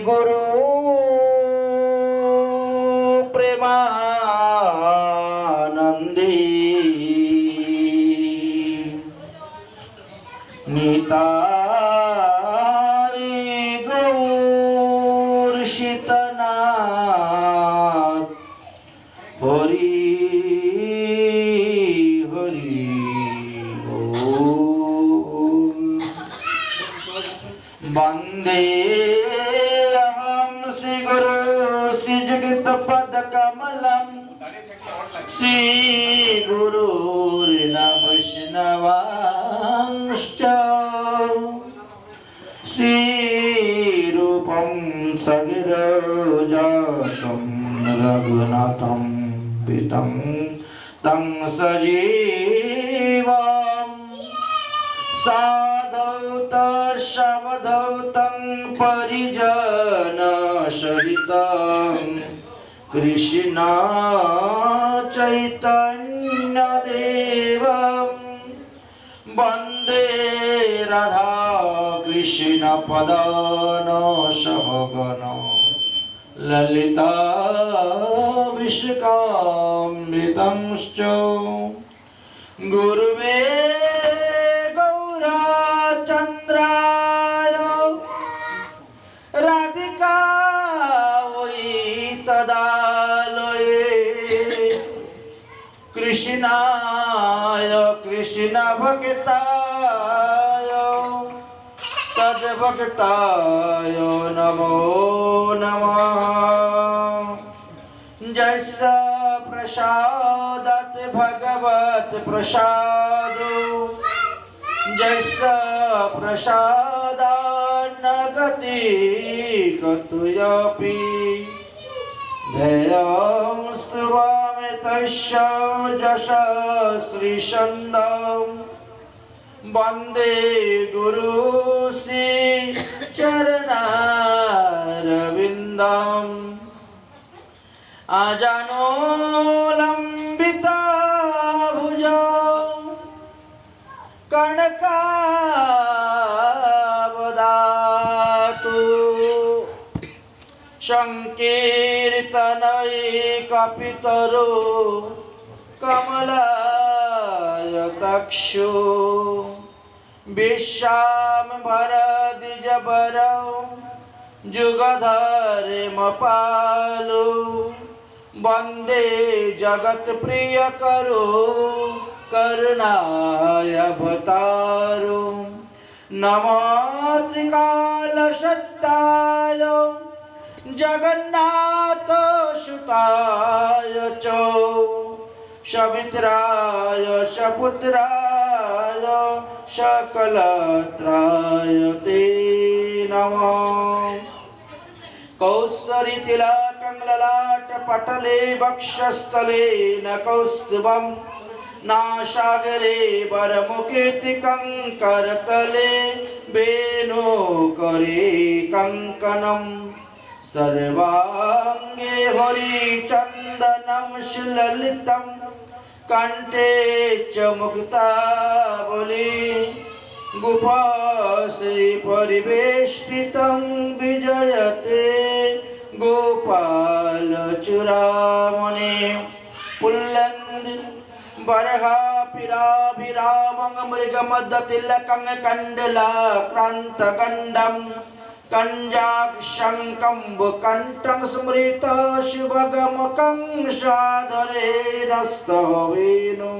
गुरु प्रेमानंदी निताई गौर शीतनाथ हरि हरि बोल। वंदे अहं श्री गुरु श्री जगत पद कमलम श्री गुरुर्न वैष्णवांश्च श्री रूपं सगिरजातं रघुनाथं पितं तं सजीवं साधौत शवधौतं परिजनसहितं कृष्ण चैतन्य देवं वन्दे राधा कृष्ण पदान सहगण ललिता विशाखान्वितंश्च गुरुवे गौरचन्द्राय राधिकायै तदालये कृष्णाय कृष्ण भक्ताय तद्भक्ताय नमो नमः। जैसा प्रसादत भगवत प्रसादो जैसा प्रसादान्न गति कतुयपि ध्येयं स्तुवामि तस्य यशस्श्रीचन्दं वन्दे गुरु श्री चरणारविन्दम् आजानो लम्बिता भुजा कनकावदातु संकीर्तनैकपितरो कमलायताक्षो विश्वाम्बरद्विजवरौ जुगधर्मपालो वन्दे जगत्प्रियकरो करुणावतारो नमो त्रिकालशक्ताय जगन्नाथ सुताय च सवित्राय सपुत्राय सकलत्राय ते नमः। कौस्तरीतिलकं ललाटपटले वक्षस्थले न कौस्तुभं नासागरे वरमुखीतिकं करतले वेणुकरे कङ्कणं सर्वाङ्गे हरिचन्दनं सुललितं कण्ठे च मुक्तावली गुफाश्री परिवेष्टितं विजयते गोपालचूड़ामणि पुल्लन्द बर्हापिराभिरामं मृगमदतिलकं कण्डलाक्रान्तगण्डं कञ्जाक्षङ्कम्बुकण्ठं स्मृता शुभगमुखं सादरे नस्तवेणु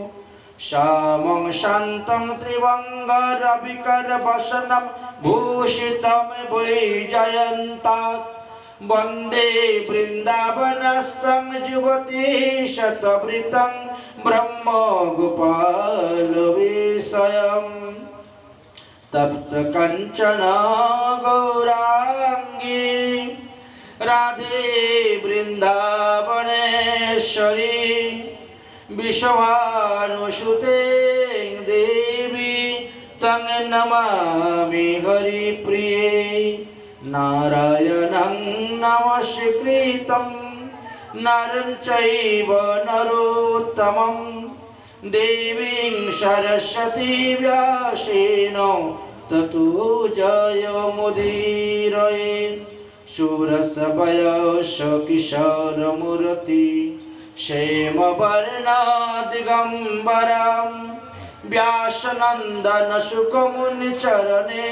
श्यामं शान्तं त्रिभङ्गरविकरवसनं भूषितं वैजयन्तात् वन्दे वृन्दावनस्थं युवती शतवृतं ब्रह्मगोपालविषयं तप्तकञ्चन गौराङ्गी राधे वृन्दावनेश्वरी विश्वभानुसुते देवी तं नमामि हरिप्रिये नारायणं नमस्कृतं नरं चैव नरोत्तमं देवीं सरस्वती व्यासेन ततो जयमुदीरये शूरसवयश किशोरमूर्ति क्षेमवर्णा दिगंबरं व्यासनंदन सुखमुनिचरणे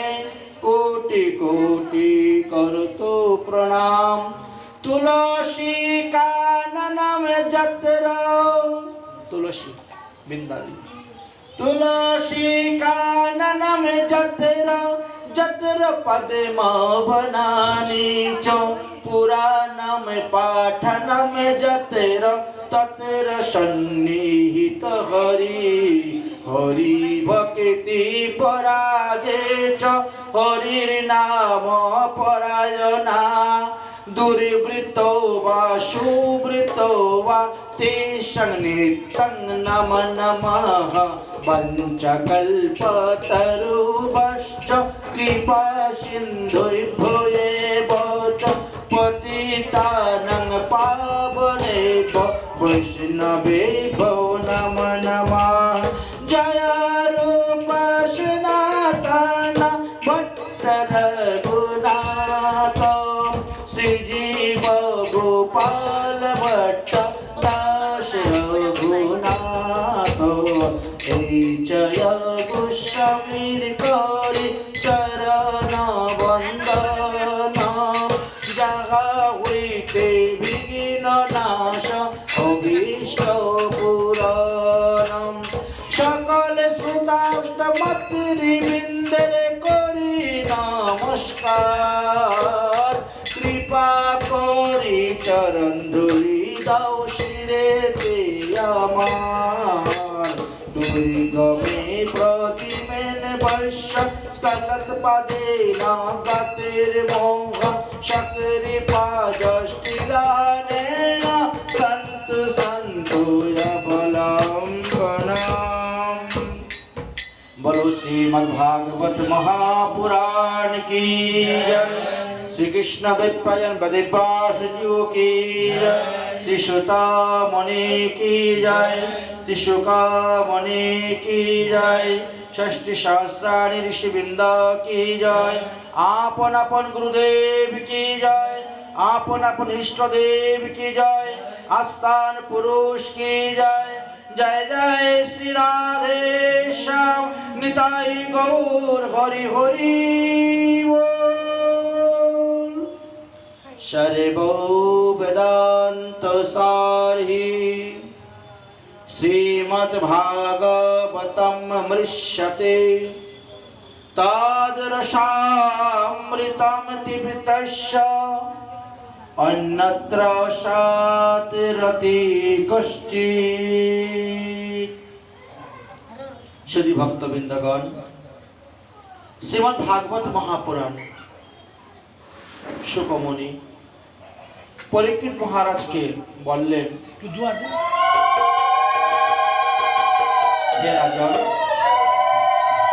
कोटि कोटि करतो प्रणाम। तुलसी काननम जत्र तुलसी बिंदादी तुलसी काननम जत्र जत्र पद्म बनानी च पुराणम पाठनम जत्र तत्र सन्निहित हरि हरि भक्ति पराजे च हरिर्नाम परायणा दुर्वृत्तो वा सुवृत्तो वा तेषां नित्यं नमः नमः। पञ्चकल्पतरुभ्यश्च कृपा सिन्धुभ्यो एव च पतितानां पावनेभ्यो वैष्णवेभ्यो नमो नमः। जय रूप सनातन भट्ट रघुनाथ श्रीजीव गोपाल भट्ट दास रघुनाथ। जय गोस्वामीर करि चरण वंदन जहा हইতে বিঘ্ন নাশ অভীষ্ট পুরাণম। সকল শ্রোতাষ্টমতৃবৃন্দে করি নমস্কার কৃপা করি চরণ ধুলি দাও শিরেতে আমার। দুর্গমে প্রতিমেন বর্ষ স্কলত পদে নাগতের মোহ শকরি পাজষ্টিলানেন সন্তু সন্তু অবলম্বনম। बोलो श्रीमद् भागवत महापुराण की जय। श्री कृष्ण द्वैपायन बद्रिवास जीव की जय। श्री सुता मुनि की जय। श्री शुका मुनि की जय। षष्टि सहस्राणि ऋषिवृंद की जय। आपन आपन गुरुदेव की जय। आपन आपन इष्ट देव की जय। आस्थान पुरुष की जय। जय जय श्री राधे श्याम निताई गौर हरि हरि बोल। सर्वो वेदांत सारहि श्रीमद् भागवतम् मृष्यते तादृशामृतं तिपितस्य अन्यत्र सातिरति कश्चित्। श्री भक्तबिंदगण श्रीमद् भागवत महापुराण शुकमुनि परीक्षित महाराज के बोलें हे राजन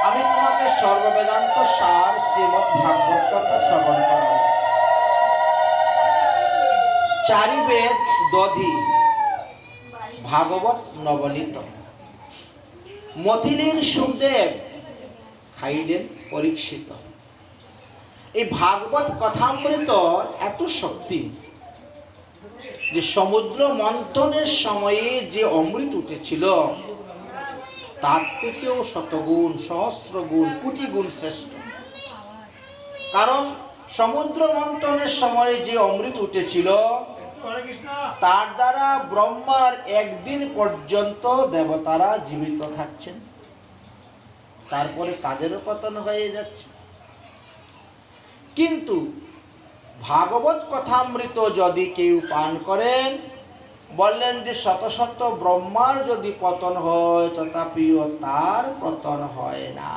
আমি তোমাকে সর্ববেদান্ত সার শ্রীমদ্ ভাগবত কথা শ্রবণ করাবো। চারি বেদ দধি ভাগবত নবনীত মথিলেন সুখদেব খাইলেন পরীক্ষিত। এই ভাগবত কথামৃত এত শক্তি যে সমুদ্র মন্থনের সময়ে যে অমৃত উঠেছিল তার থেকেও শতগুণ সহস্র গুণ কোটি গুণ শ্রেষ্ঠ। কারণ সমুদ্র মন্থনের সময়ে যে অমৃত উঠেছিল তার দ্বারা ব্রহ্মার একদিন পর্যন্ত দেবতারা জীবিত থাকছেন, তারপরে তাদেরও পতন হয়ে যাচ্ছে। কিন্তু ভাগবত কথামৃত যদি কেউ পান করেন, বললেন যে শত শত ব্রহ্মার যদি পতন হয় তথাপিও তার পতন হয় না।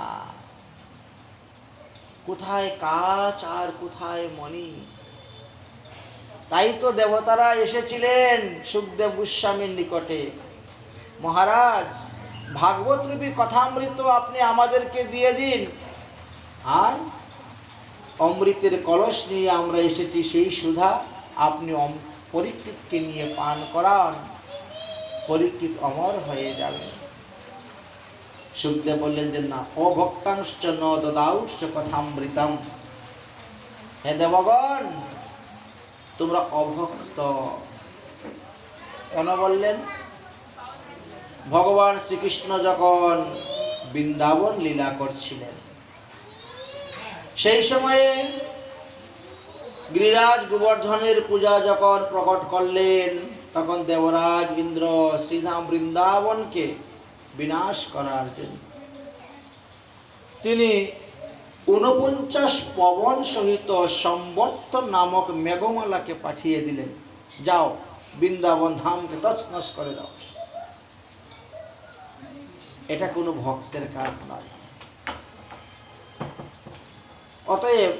কোথায় কাচ আর কোথায় মণি। তাই তো দেবতারা এসেছিলেন সুখদেব গোস্বামীর নিকটে, মহারাজ ভাগবত রূপী কথামৃত আপনি আমাদেরকে দিয়ে দিন, আর অমৃতের কলস নিয়ে আমরা এসেছি, সেই সুধা আপনি পরীক্ষিতকে নিয়ে পান করান, পরীক্ষিত অমর হয়ে যাবে। সুখদেব বললেন যে না, অভক্তাংশ ন দদাউশ্চ কথামৃতম। হে দেবগণ, তোমরা অভক্ত। কেন বললেন? ভগবান শ্রীকৃষ্ণ যখন বৃন্দাবন লীলা করছিলেন, সেই সময়ে গিরিরাজ গোবর্ধনের পূজা যখন প্রকট করলেন, তখন দেবরাজ ইন্দ্র শ্রীধাম বৃন্দাবনকে বিনাশ করার জন্য তিনি 49 পবন সহিত সম্বর্ত নামক মেঘমালাকে পাঠিয়ে দিলেন, যাও বৃন্দাবন ধামকে তছনছ করে দাও। এটা কোনো ভক্তের কাজ নয়। অতএব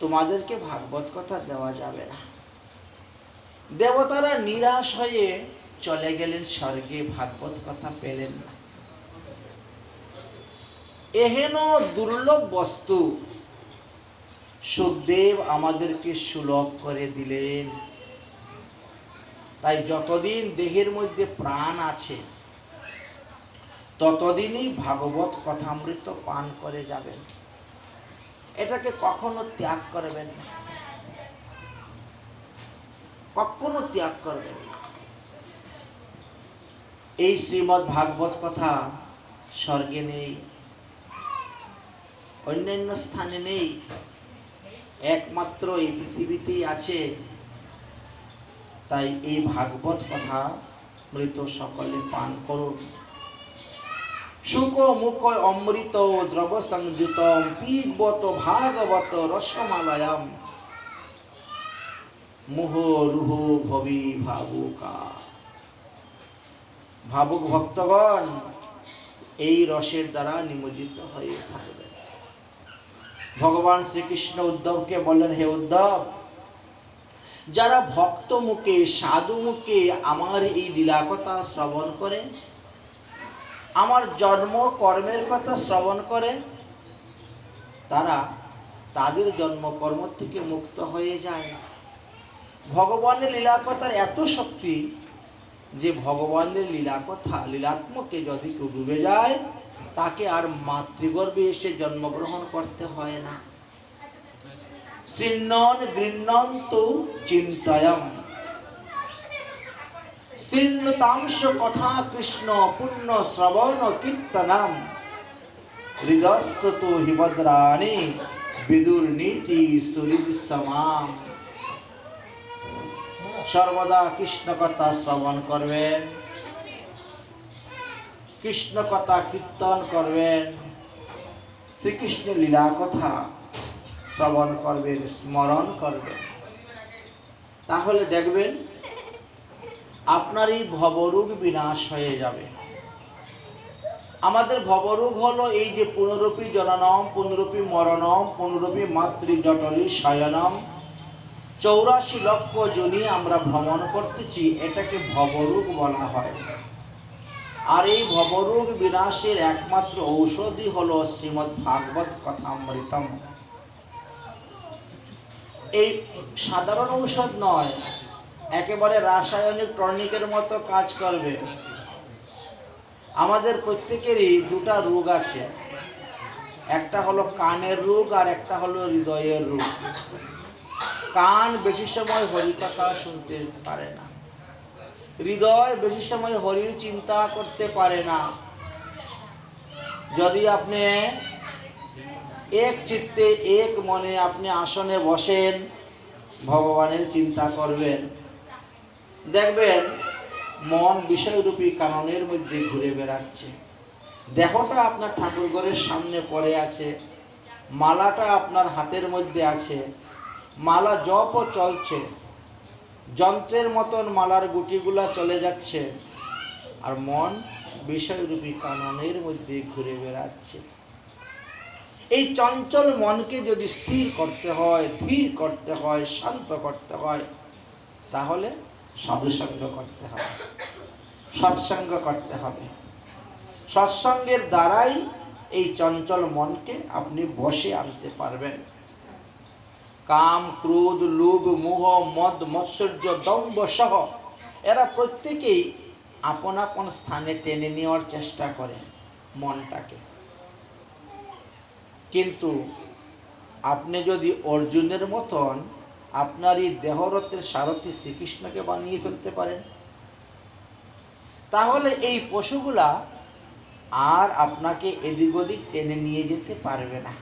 তোমাদেরকে ভাগবত কথা দেওয়া যাবে না। দেবতারা নিরাশ হয়ে চলে গেলেন স্বর্গে, ভাগবত কথা পেলেন না। এহেন দুর্লভ বস্তু সুখদেব আমাদেরকে সুলভ করে দিলেন। তাই যতদিন দেহের মধ্যে প্রাণ আছে ততদিনই ভাগবত কথামৃত পান করে যাবেন। এটাকে কখনো ত্যাগ করবেন না, কখনো ত্যাগ করবেন না। এই শ্রীমদ্ ভাগবত কথা স্বর্গে নেই, অন্যান্য স্থানে নেই, একমাত্র এই পৃথিবীতেই আছে। তাই এই ভাগবত কথা মৃত সকলে পান করুন। শুক মুখ অমৃত দ্রব সংযুতম পিবত ভাগবত রসমালয়ম মুহ রুহ ভবি ভাবুকা। ভাবুক ভক্তগণ এই রসের দ্বারা নিমজ্জিত হয়ে থাকবে। ভগবান শ্রীকৃষ্ণ উদ্ধবকে বললেন, হে উদ্ধব, যারা ভক্ত মুখে সাধু মুখে আমার এই লীলা কথা শ্রবণ করে, আমার জন্ম কর্মের কথা শ্রবণ করে, তারা তাদের জন্ম কর্ম থেকে মুক্ত হয়ে যায়। ভগবানের লীলা কথার এত শক্তি যে ভগবানের লীলা কথা লীলাত্মকে যদি কেউ ডুবে যায়, তাকে আর মাতৃগর্ভে এসে জন্মগ্রহণ করতে হয় না। সিন্নন গৃহ্ণন্তু চিন্তয়ম সিন্নতাংশ কথা কৃষ্ণ পুণ্য শ্রবণ কীর্তনম হৃদস্ততো হিভদ্রাণি বিদুর নীতি সুহৃদ সমাম। সর্বদা কৃষ্ণ কথা শ্রবণ করবেন, কৃষ্ণ কথা কীর্তন করবেন, শ্রীকৃষ্ণ লীলা কথা শ্রবণ করবেন, স্মরণ করবেন। তাহলে দেখবেন আপনার এই ভবরোগ বিনাশ হয়ে যাবে। আমাদের ভবরোগ হলো এই যে পুনরূপী জননম, পুনরূপী মরণম, পুনরূপী মাতৃজঠরে শয়নম, 84 লক্ষ যোনি আমরা ভ্রমণ করতেছি, এটাকে ভবরোগ বলা হয়। আর এই ভবরোগ বিনাশের একমাত্র ঔষধই হলো শ্রীমদ্ ভাগবত কথামৃতম। এই সাধারণ ঔষধ নয়, একেবারে রাসায়নিক টনিকের মতো কাজ করবে। আমাদের প্রত্যেকেরই দুটা রোগ আছে, একটা হলো কানের রোগ আর একটা হলো হৃদয়ের রোগ। কান বেশি সময় হরিকথা শুনতে পারে না, হৃদয় বেশি সময় হরির চিন্তা করতে পারে না। যদি আপনি এক চিত্তে এক মনে আপনি আসনে বসেন, ভগবানের চিন্তা করবেন, দেখবেন মন বিষয়রূপী কাননের মধ্যে ঘুরে বেড়াচ্ছে। দেহটা আপনার ঠাকুর ঘরের সামনে পড়ে আছে, মালাটা আপনার হাতের মধ্যে আছে, মালা জপও চলছে, যন্ত্রের মতন মালার গুটিগুলা চলে যাচ্ছে, আর মন বিষয়রূপী কাননের মধ্যে ঘুরে বেড়াচ্ছে। এই চঞ্চল মনকে যদি স্থির করতে হয়, ধীর করতে হয়, শান্ত করতে হয়, তাহলে সাধুসঙ্গ করতে হবে, সৎসঙ্গ করতে হবে। সৎসঙ্গের দ্বারাই এই চঞ্চল মনকে আপনি বশে আনতে পারবেন। কাম, ক্রোধ, লোভ, মোহ, মদ, মৎসর্য, দম্ভ সহ এরা প্রত্যেকেই আপন আপন স্থানে টেনে নেওয়ার চেষ্টা করে মনটাকে। কিন্তু আপনি যদি অর্জুনের মতন আপনার এই দেহরথের সারথি শ্রীকৃষ্ণকে বানিয়ে ফেলতে পারেন, তাহলে এই পশুগুলা আর আপনাকে এদিক ওদিক টেনে নিয়ে যেতে পারবে না।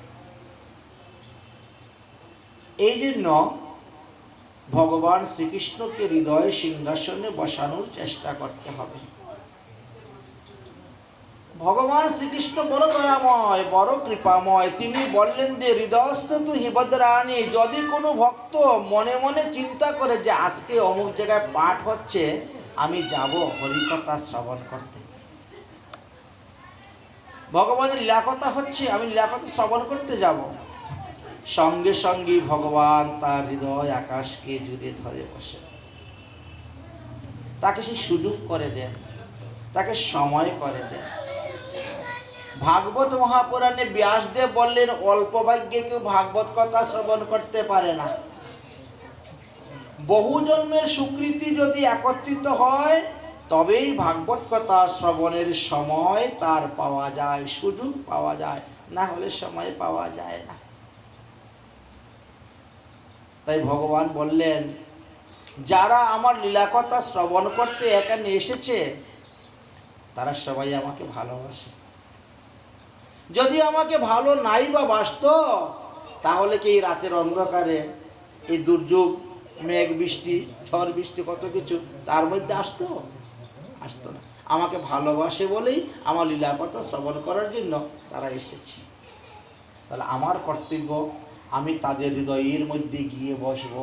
এই জন্য ভগবান শ্রীকৃষ্ণকে হৃদয় সিংহাসনে বসানোর চেষ্টা করতে হবে। ভগবান শ্রীকৃষ্ণ বড় দয়াময়, বড় কৃপাময়। তিনি বললেন যে হৃদয়স্থ তু হিবদ্রাণী, যদি কোনো ভক্ত মনে মনে চিন্তা করে যে আজকে অমুক জায়গায় পাঠ হচ্ছে, আমি যাব হরিকথা শ্রবণ করতে, ভগবানের লীলাকথা হচ্ছে, আমি লীলাকথা শ্রবণ করতে যাব, সঙ্গে সঙ্গে ভগবান তার হৃদয় আকাশকে জুড়ে ধরে বসে, তাকে সে সুযোগ করে দেন, তাকে সময় করে দেন। ভাগবত মহাপুরাণে ব্যাসদেব বললেন অল্প ভাগ্যে কেউ ভাগবত কথা শ্রবণ করতে পারে না। বহু জন্মের স্বীকৃতি যদি একত্রিত হয় তবেই ভাগবত কথা শ্রবণের সময় তার পাওয়া যায়, সুযোগ পাওয়া যায়, না হলে সময় পাওয়া যায় না। তাই ভগবান বললেন যারা আমার লীলাকথা শ্রবণ করতে এখানে এসেছে তারা সবাই আমাকে ভালোবাসে। যদি আমাকে ভালো নাই বা বাসত, তাহলে কি এই রাতের অন্ধকারে এই দুর্যোগ, মেঘ বৃষ্টি, ঝড় বৃষ্টি, কত কিছু তার মধ্যে আসতো না। আমাকে ভালোবাসে বলেই আমার লীলাকথা শ্রবণ করার জন্য তারা এসেছে। তাহলে আমার কর্তব্য আমি তাদের হৃদয়ের মধ্যে গিয়ে বসব।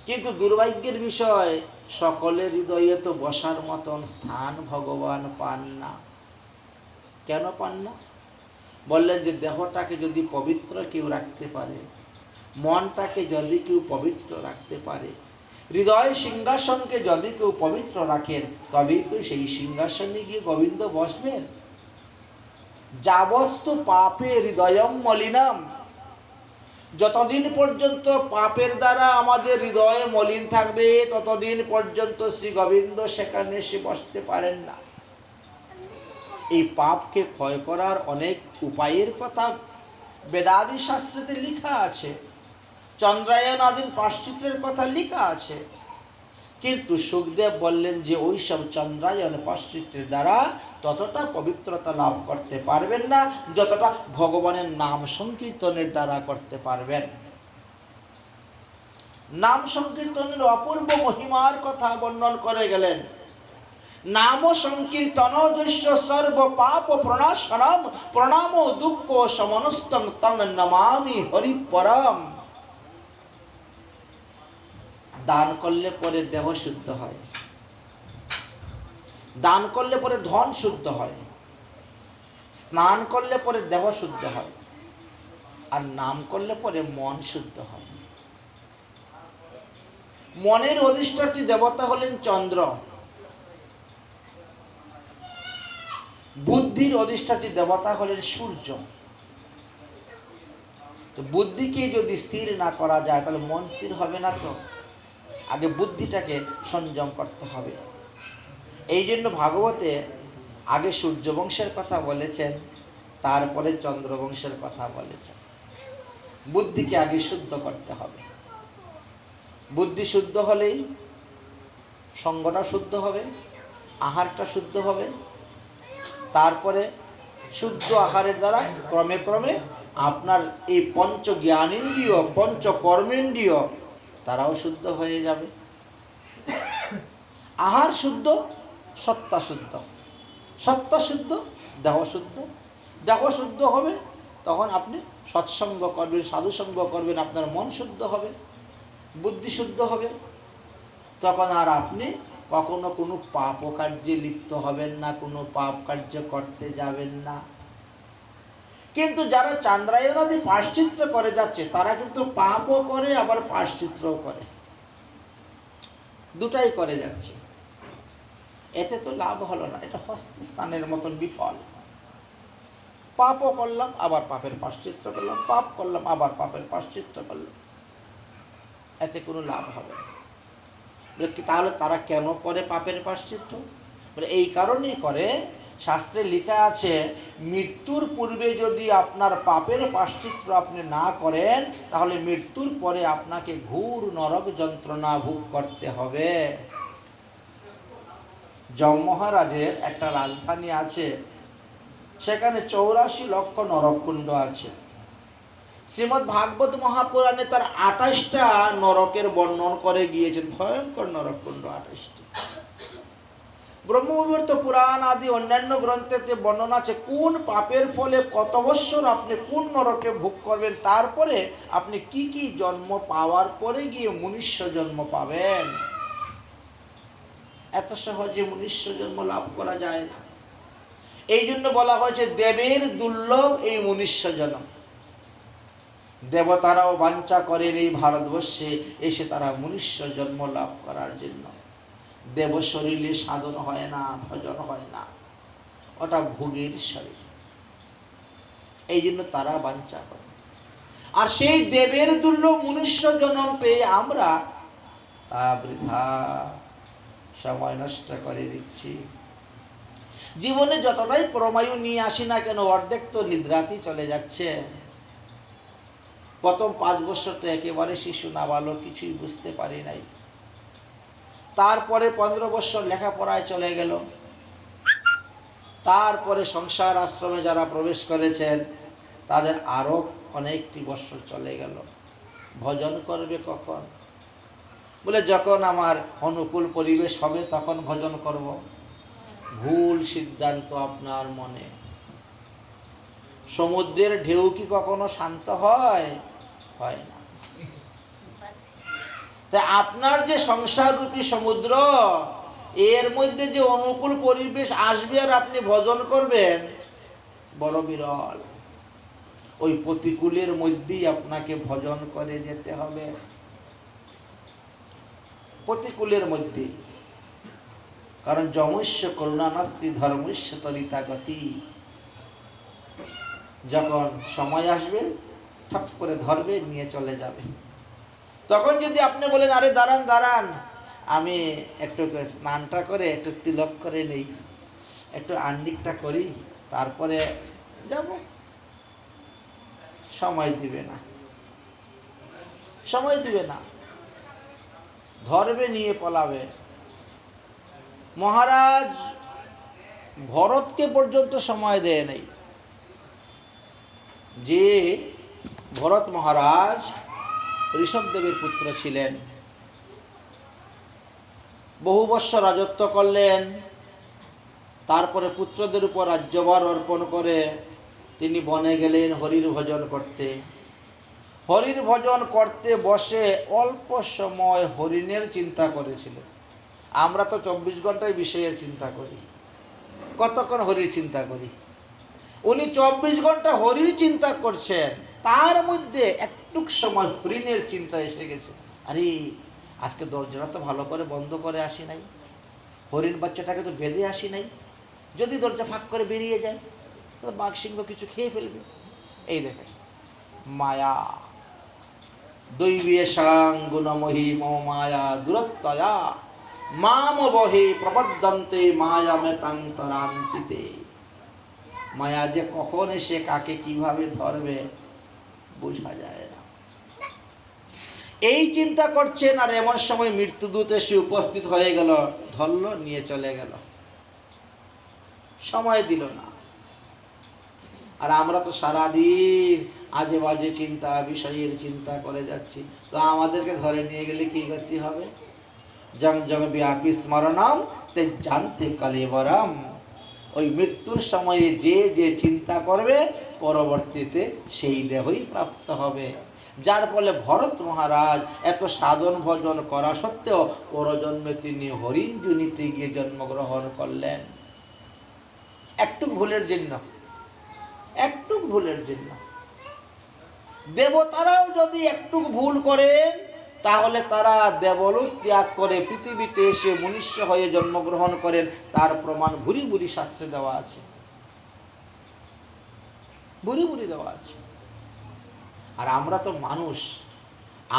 কিন্তু দুর্ভাগ্যের বিষয়, সকলের হৃদয়ে তো বসার মতন স্থান ভগবান পান না। কেন পান না? বললেন যে দেহটাকে যদি পবিত্র কেউ রাখতে পারে, মনটাকে যদি কেউ পবিত্র রাখতে পারে, হৃদয় সিংহাসনকে যদি কেউ পবিত্র রাখেন, তবেই তো সেই সিংহাসনে গিয়ে গোবিন্দ বসবেন। যাবস্তু পাপে হৃদয়ম মলিনাম, যতদিন পর্যন্ত পাপের দ্বারা আমাদের হৃদয় মলিন থাকবে ততদিন পর্যন্ত শ্রী গোবিন্দ সেখানে এসে বসতে পারেন না। এই পাপকে ক্ষয় করার অনেক উপায়ের কথা বেদাদি শাস্ত্রেতে লেখা আছে, চন্দ্রায়ন আদিন পাশ্চিত্রের কথা লেখা আছে। কিন্তু সুখদেব বললেন যে ওই সব চন্দ্রায়ন পাশ্চিত্রের দ্বারা ততটা পবিত্রতা লাভ করতে পারবেন না যতটা ভগবানের নাম সংকীর্তনের দ্বারা করতে পারবেন। নাম সংকীর্তনের অপূর্ব মহিমার কথা বর্ণন করে গেলেন। নাম সংকীর্তন যস্য সর্ব পাপ প্রণাশনম প্রণাম দুঃখ সমনস্তং তং নমামি হরি পরম। দান করলে পরে দেহ শুদ্ধ হয়, দান করলে পরে ধন শুদ্ধ হয়, স্নান করলে পরে দেহ শুদ্ধ হয়, আর নাম করলে পরে মন শুদ্ধ হয়। মনের অধিষ্ঠাত্রী দেবতা হলেন চন্দ্র, বুদ্ধির অধিষ্ঠাত্রী দেবতা হলেন সূর্য। তো বুদ্ধিকে যদি স্থির না করা যায় তাহলে মন স্থির হবে না। তো আগে বুদ্ধিটাকে সংযম করতে হবে। এই জন্য ভাগবতে আগে সূর্যবংশের কথা বলেছেন, তারপরে চন্দ্রবংশের কথা বলেছেন। বুদ্ধিকে আগে শুদ্ধ করতে হবে। বুদ্ধি শুদ্ধ হলেই সঙ্গটা শুদ্ধ হবে, আহারটা শুদ্ধ হবে, তারপরে শুদ্ধ আহারের দ্বারা ক্রমে ক্রমে আপনার এই পঞ্চ জ্ঞানেন্দ্রিয়, পঞ্চ কর্মেন্দ্রিয় তারাও শুদ্ধ হয়ে যাবে। আহার শুদ্ধ, সত্তা শুদ্ধ, সত্তা শুদ্ধ, দেহ শুদ্ধ, দেহ শুদ্ধ হবে, তখন আপনি সৎসঙ্গ করবেন, সাধুসঙ্গ করবেন, আপনার মন শুদ্ধ হবে, বুদ্ধি শুদ্ধ হবে, তখন আর আপনি কখনো কোনো পাপ কার্যে লিপ্ত হবেন না, কোনো পাপ কার্য করতে যাবেন না। কিন্তু যারা চান্দ্রায়নাদি পাশ্চিত্র করে যাচ্ছে তারা কিন্তু পাপও করে আবার পাশ্চিত্রও করে, দুটাই করে যাচ্ছে। এতে তো লাভ হলো না, এটা হস্তস্থানের মতন বিফল। পাপও করলাম আবার পাপের পাশ্চিত্র করলাম, পাপ করলাম আবার পাপের পাশ্চিত্র করলাম, এতে কোনো লাভ হবে না। তাহলে তারা কেন করে পাপের পাশ্চিত্র? এই কারণেই করে শাস্ত্রে লেখা আছে, মৃত্যুর পূর্বে যদি আপনার পাপের প্রায়শ্চিত্ত আপনি না করেন, তাহলে মৃত্যুর পরে আপনাকে ঘোর নরক যন্ত্রণা ভোগ করতে হবে। যম মহারাজের একটা রাজধানী আছে, সেখানে 84 লক্ষ নরককুণ্ড আছে। শ্রীমদ্ ভাগবত মহাপুরাণে তার 28টা নরকের বর্ণন করে গিয়েছেন, ভয়ঙ্কর নরককুণ্ড 28টি। ব্রহ্মবিবর্ত পুরাণ আদি অন্যান্য গ্রন্থেতে বর্ণনা আছে কোন পাপের ফলে কত বৎসর আপনি কোন নরকে ভোগ করবেন, তারপরে আপনি কি কি জন্ম পাওয়ার পরে গিয়ে মনুষ্য জন্ম পাবেন। এত সহজে মনুষ্য জন্ম লাভ করা যায় না। এই জন্য বলা হয়েছে দেবের দুর্লভ এই মনুষ্য জন্ম। দেবতারাও বাঞ্ছা করেন এই ভারতবর্ষে এসে তারা মনুষ্য জন্ম লাভ করার জন্য। দেব শরীরে সাধন হয় না, ভজন হয় না, ওটা ভোগের শরীর। এই জন্য তারা বাঞ্ছা করে। আর সেই দেবের দুর্লভ মনুষ্য জন্ম পেয়ে আমরা তা বৃথা সময় নষ্ট করে দিচ্ছি। জীবনে যতটাই পরমায়ু নিয়ে আসি না কেন, অর্ধেক তো নিদ্রাতেই চলে যাচ্ছে। প্রথম 5 বছর তো একেবারে শিশু নাবালক, কিছুই বুঝতে পারি নাই। তারপরে 15 বছর লেখাপড়ায় চলে গেল। তারপরে সংসার আশ্রমে যারা প্রবেশ করেছেন তাদের আরো অনেকটি বছর চলে গেল। ভজন করবে কখন? বলে যখন আমার অনুকূল পরিবেশ হবে তখন ভজন করব। ভুল সিদ্ধান্ত আপনার মনে। সমুদ্রের ঢেউ কি কখনো শান্ত হয়? হয় না। তাই আপনার যে সংসার রূপী সমুদ্র, এর মধ্যে যে অনুকূল পরিবেশ আসবে আর আপনি ভজন করবেন, বড় বিরল। ওই প্রতিকূলের মধ্যেই আপনাকে ভজন করে যেতে হবে, প্রতিকূলের মধ্যে। কারণ যমস্য করুণা নাস্তি ধর্মস্য তরিতা গতি। যখন সময় আসবে ঠপ করে ধরবে, নিয়ে চলে যাবে। তখন যদি আপনি বলেন আরে দাঁড়ান দাঁড়ান, আমি একটু স্নানটা করে একটু তিলক করে নেই, একটু আন্নিকটা করি, তারপরে যাব, সময় দিবে না, সময় দিবে না, ধরবে, নিয়ে পলাবে। মহারাজ ভরতকে পর্যন্ত সময় দেয় নাই। যে ভরত মহারাজ ঋষভদেবের পুত্র ছিলেন, বহু বৎসর রাজত্ব করলেন। তারপরে পুত্রদের উপর রাজ্যভার অর্পণ করে তিনি বনে গেলেন হরির ভজন করতে। হরির ভজন করতে বসে অল্প সময় হরিণের চিন্তা করেছিলেন। আমরা তো 24 ঘন্টায় বিষয়ের চিন্তা করি, কতক্ষণ হরির চিন্তা করি। উনি 24 ঘন্টা হরির চিন্তা করছেন, তার মধ্যে একটু সময় হরিণের চিন্তা এসে গেছে। আরে আজকে দরজাটা তো ভালো করে বন্ধ করে আসি নাই, হরিণ বাচ্চাটাকে তো বেঁধে আসি নাই, যদি দরজা ফাঁক করে বেরিয়ে যায় তো বাঘ সিংহ কিছু খেয়ে ফেলবে। এই দেখেন মায়া, দৈবেশাং গুণমহি মম মায়া দূরত্বয়া মাম বহে প্রপদ্যন্তে মায়া মেতান্তরান্তিতে। মায়া যে কখন এসে কাকে কিভাবে ধরবে বোঝা যায় না। এই চিন্তা করছেন, আর এমন সময় মৃত্যুদূত এসে উপস্থিত হয়ে গেল, ধরল, নিয়ে চলে গেল, সময় দিল না। আর আমরা তো সারাদিন আজে বাজে চিন্তা, বিষয়ের চিন্তা করে যাচ্ছি। তো আমাদেরকে ধরে নিয়ে গেলে কি করতে হবে? জং জং ব্যাপী স্মরণম তে জানতে কলেবরম। ওই মৃত্যুর সময়ে যে যে চিন্তা করবে পরবর্তীতে সেই দেহই প্রাপ্ত হবে। যার ফলে ভরত মহারাজ এত সাধন ভজন করা সত্ত্বেও পরজন্মে তিনি হরিণ যোনিতে গিয়ে জন্মগ্রহণ করলেন। একটু ভুলের জন্য, একটু ভুলের জন্য। দেবতারাও যদি একটু ভুল করেন তাহলে তারা দেবলোক ত্যাগ করে পৃথিবীতে এসে মনুষ্য হয়ে জন্মগ্রহণ করেন। তার প্রমাণ ভুরি ভুরি শাস্ত্রে দেওয়া আছে, ভুরি ভুরি দেওয়া আছে। আর আমরা তো মানুষ,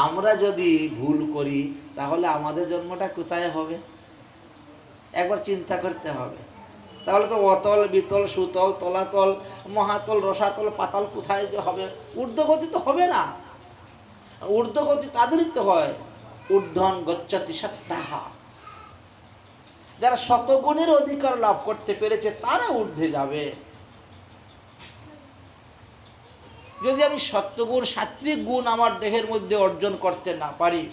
আমরা যদি ভুল করি তাহলে আমাদের জন্মটা কোথায় হবে একবার চিন্তা করতে হবে। তাহলে তো অতল, বিতল, সুতল, তলাতল, মহাতল, রসাতল, পাতাল কোথায় যে হবে? ঊর্ধ্বগতি তো হবে না। ঊর্ধ্বগতি তাদেরই তো হয়, ঊর্ধ্বন গচ্ছতি সত্তাহা। যারা শতগুণের অধিকার লাভ করতে পেরেছে তারা ঊর্ধ্বে যাবে। যদি আমি সত্যগুণ, সাত্বিক গুণ আমার দেহের মধ্যে অর্জন করতে না পারি,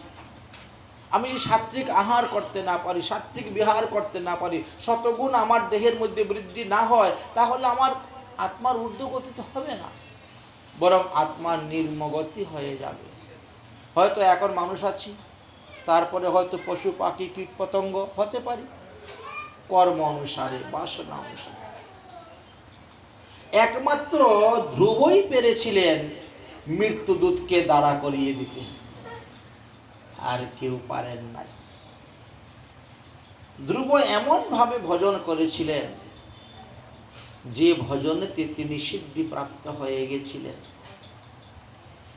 আমি সাত্বিক আহার করতে না পারি, সাত্বিক বিহার করতে না পারি, শতগুণ আমার দেহের মধ্যে বৃদ্ধি না হয়, তাহলে আমার আত্মার ঊর্ধ্বগতি তো হবে না, বরং আত্মার নিম্নগতি হয়ে যাবে। হয়তো এখন মানুষ আছি, তারপরে হয়তো পশু পাখি কীট পতঙ্গ হতে পারি, কর্ম অনুসারে, বাসনা অনুসারে। একমাত্র ধ্রুবই পেরেছিলেন মৃত্যুদূতকে দাঁড়া করিয়ে দিতে, আর কেউ পারেন নাই। ধ্রুব এমন ভাবে ভজন করেছিলেন যে ভজনেতে তিনি সিদ্ধি প্রাপ্ত হয়ে গেছিলেন।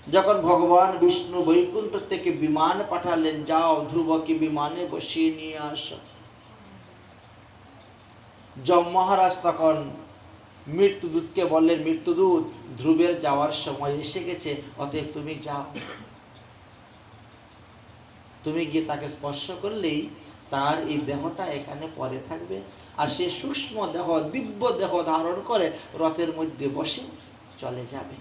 যখন ভগবান বিষ্ণু বৈকুণ্ঠ থেকে বিমান পাঠালেন, যাও ধ্রুবকে বিমানে বসিয়ে নিয়ে আসো, যম মহারাজ তখন মৃত্যুদূতকে বললেন, মৃত্যুদূত, ধ্রুবের যাওয়ার সময় এসে গেছে, অতএব তুমি যাও। তুমি গিয়ে তাকে স্পর্শ করলেই তার এই দেহটা এখানে পড়ে থাকবে, আর সে সূক্ষ্ম দেহ, দিব্য দেহ ধারণ করে রথের মধ্যে বসে চলে যাবে।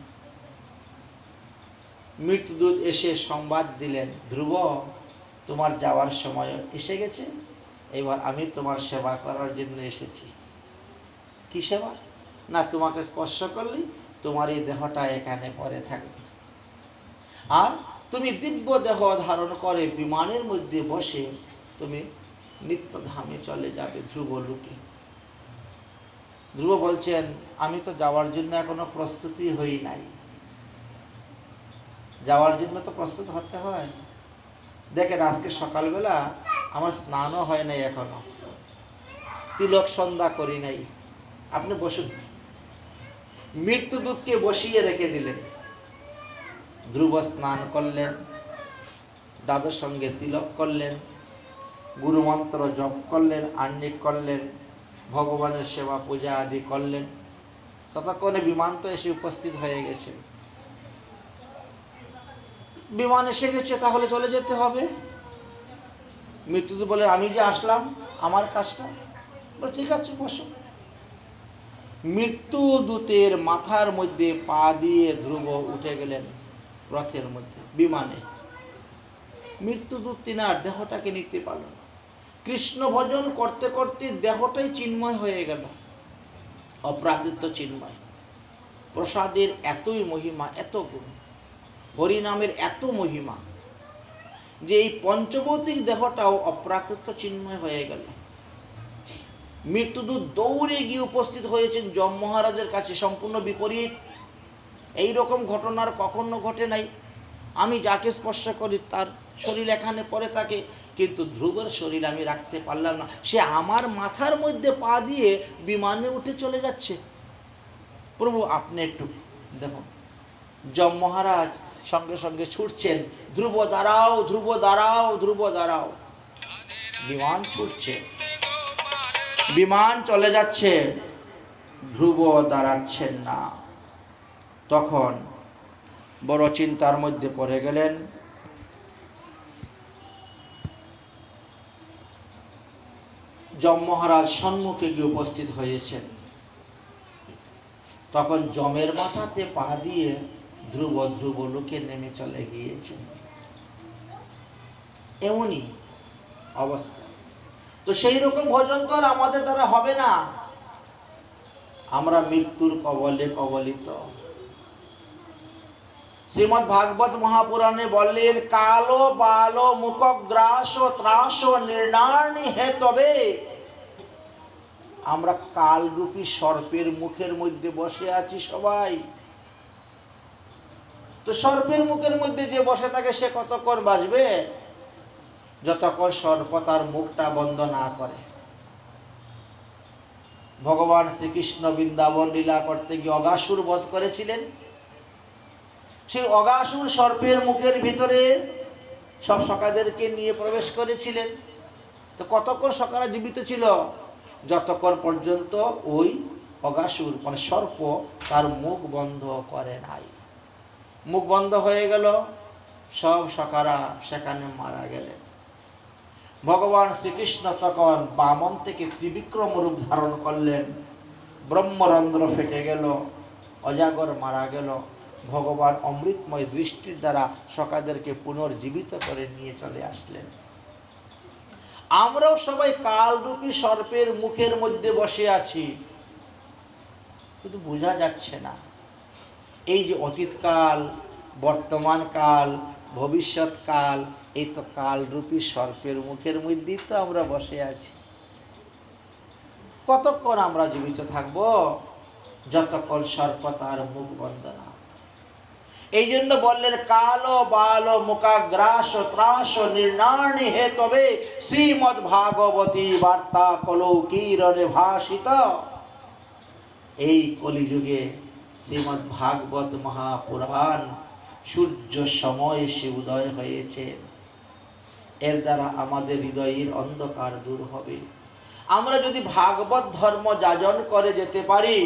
মৃত্যুদূত এসে সংবাদ দিলেন, ধ্রুব, তোমার যাওয়ার সময় এসে গেছে, এবার আমি তোমার সেবা করার জন্য এসেছি। কি সেবা? না, তোমাকে স্পর্শ করলেই তোমার এই দেহটা এখানে পড়ে থাকবে, আর তুমি দিব্য দেহ ধারণ করে বিমানের মধ্যে বসে তুমি নিত্যধামে চলে যাবে, ধ্রুব লোকে। ধ্রুব বলছেন, আমি তো যাওয়ার জন্য এখনো প্রস্তুতি হই নাই। যাওয়ার জন্য তো প্রস্তুত হতে হয়। দেখেন, আজকে সকালবেলা আমার স্নানও হয় নাই, এখনো তিলক সন্ধ্যা করি নাই। আপনি বসুন। মৃত্যুদূতকে বসিয়ে রেখে দিলেন। ধ্রুব স্নান করলেন, দাদুর সঙ্গে তিলক করলেন, গুরুমন্ত্র জপ করলেন, আহ্নিক করলেন, ভগবানের সেবা পূজা আদি করলেন। ততক্ষণে বিমান তো এসে উপস্থিত হয়ে গেছে। বিমান এসে গেছে, তাহলে চলে যেতে হবে। মৃত্যুদূত বলে, আমি যে আসলাম, আমার কাজটা। ঠিক আছে, বসো। মৃত্যুদূতের মাথার মধ্যে পা দিয়ে ধ্রুব উঠে গেলেন রথের মধ্যে, বিমানে। মৃত্যুদূত তিনার দেহটাকে নিতে পারল না। কৃষ্ণ ভজন করতে করতে দেহটাই চিন্ময় হয়ে গেল, অপ্রাকৃত চিন্ময়। প্রসাদের এতই মহিমা, এত গুণ, হরিনামের এত মহিমা, যে এই পঞ্চভৌতিক দেহটাও অপ্রাকৃত চিন্ময় হয়ে গেল। মৃত্যুদূত দৌড়ে গিয়ে উপস্থিত হয়েছেন যম মহারাজের কাছে। সম্পূর্ণ বিপরীত। এই রকম ঘটনার কখনো ঘটে নাই। আমি যাকে স্পর্শ করি তার শরীর এখানে পড়ে থাকে, কিন্তু ধ্রুবের শরীর আমি রাখতে পারলাম না। সে আমার মাথার মধ্যে পা দিয়ে বিমানে উঠে চলে যাচ্ছে। প্রভু, আপনি একটু দেখুন। যম মহারাজ সঙ্গে সঙ্গে ছুটছেন, ধ্রুব দাঁড়াও, ধ্রুব দাঁড়াও, ধ্রুব দাঁড়াও। বিমান ছুটছে, বিমান চলে যাচ্ছে, ধ্রুব দাঁড়াচ্ছেন না। তখন বড় চিন্তার মধ্যে পড়ে গেলেন। যম মহারাজ সম্মুখে গিয়ে উপস্থিত হয়েছেন। তখন যমের মাথাতে পা দিয়ে ধ্রুব ধ্রুব লোকে নেমে চলে গিয়েছেন। এমনই অবস্থা। তো সেই রকম ভজন তো আর আমাদের দ্বারা হবে না। আমরা মৃত্যুর কবলে কবলিত। শ্রীমদ্ ভাগবত মহাপুরাণে বললেন, কালো বালো মুখগ্রাস ত্রাস নির্ণার্ণি হে তবে। আমরা কালরূপী সর্পের মুখের মধ্যে বসে আছি সবাই। তো সর্পের মুখের মধ্যে যে বসে থাকে সে কতক্ষণ বাঁচবে? যতক্ষণ সর্প তার মুখটা বন্ধ না করে। ভগবান শ্রীকৃষ্ণ বৃন্দাবন লীলা করতে গিয়ে অগাসুর বধ করেছিলেন। সেই অগাসুর সর্পের মুখের ভিতরে সব সখাদেরকে নিয়ে প্রবেশ করেছিলেন। তো কতক্ষণ সখারা জীবিত ছিল? যতক্ষণ পর্যন্ত ওই অগাসুর মানে সর্প তার মুখ বন্ধ করে নাই। মুখ বন্ধ হয়ে গেল, সব সখারা সেখানে মারা গেলেন। ভগবান শ্রীকৃষ্ণ তখন বামন থেকে ত্রিবিক্রম রূপ ধারণ করলেন। ব্রহ্মরন্ধ্র ফেটে গেল, অজাগর মারা গেল। ভগবান অমৃতময় দৃষ্টির দ্বারা সখাদেরকে পুনর্জীবিত করে নিয়ে চলে আসলেন। আমরাও সবাই কালরূপী সর্পের মুখের মধ্যে বসে আছি, কিন্তু বোঝা যাচ্ছে না। এই যে অতীতকাল, বর্তমান কাল, ভবিষ্যৎ কাল, এই তো কালরূপী সর্পের মুখের মধ্যেই তো আমরা বসে আছি। কতক্ষণ আমরা জীবিত থাকব? যতক্ষণ সর্প তার মুখ বন্ধ না। এই জন্য বললেন, কালো বালো মুখাগ্রাস ত্রাস নির্ণাণী হে তবে শ্রীমদ্ ভাগবতী বার্তা কলৌকিরণে ভাষিত। এই কলিযুগে শ্রীমদ্ ভাগবত মহাপুরাণ সূর্য সময় এসে উদয় হয়েছে। এর দ্বারা আমাদের হৃদয়ের অন্ধকার দূর হবে। আমরা যদি ভাগবত ধর্ম যাজন করে যেতে পারি,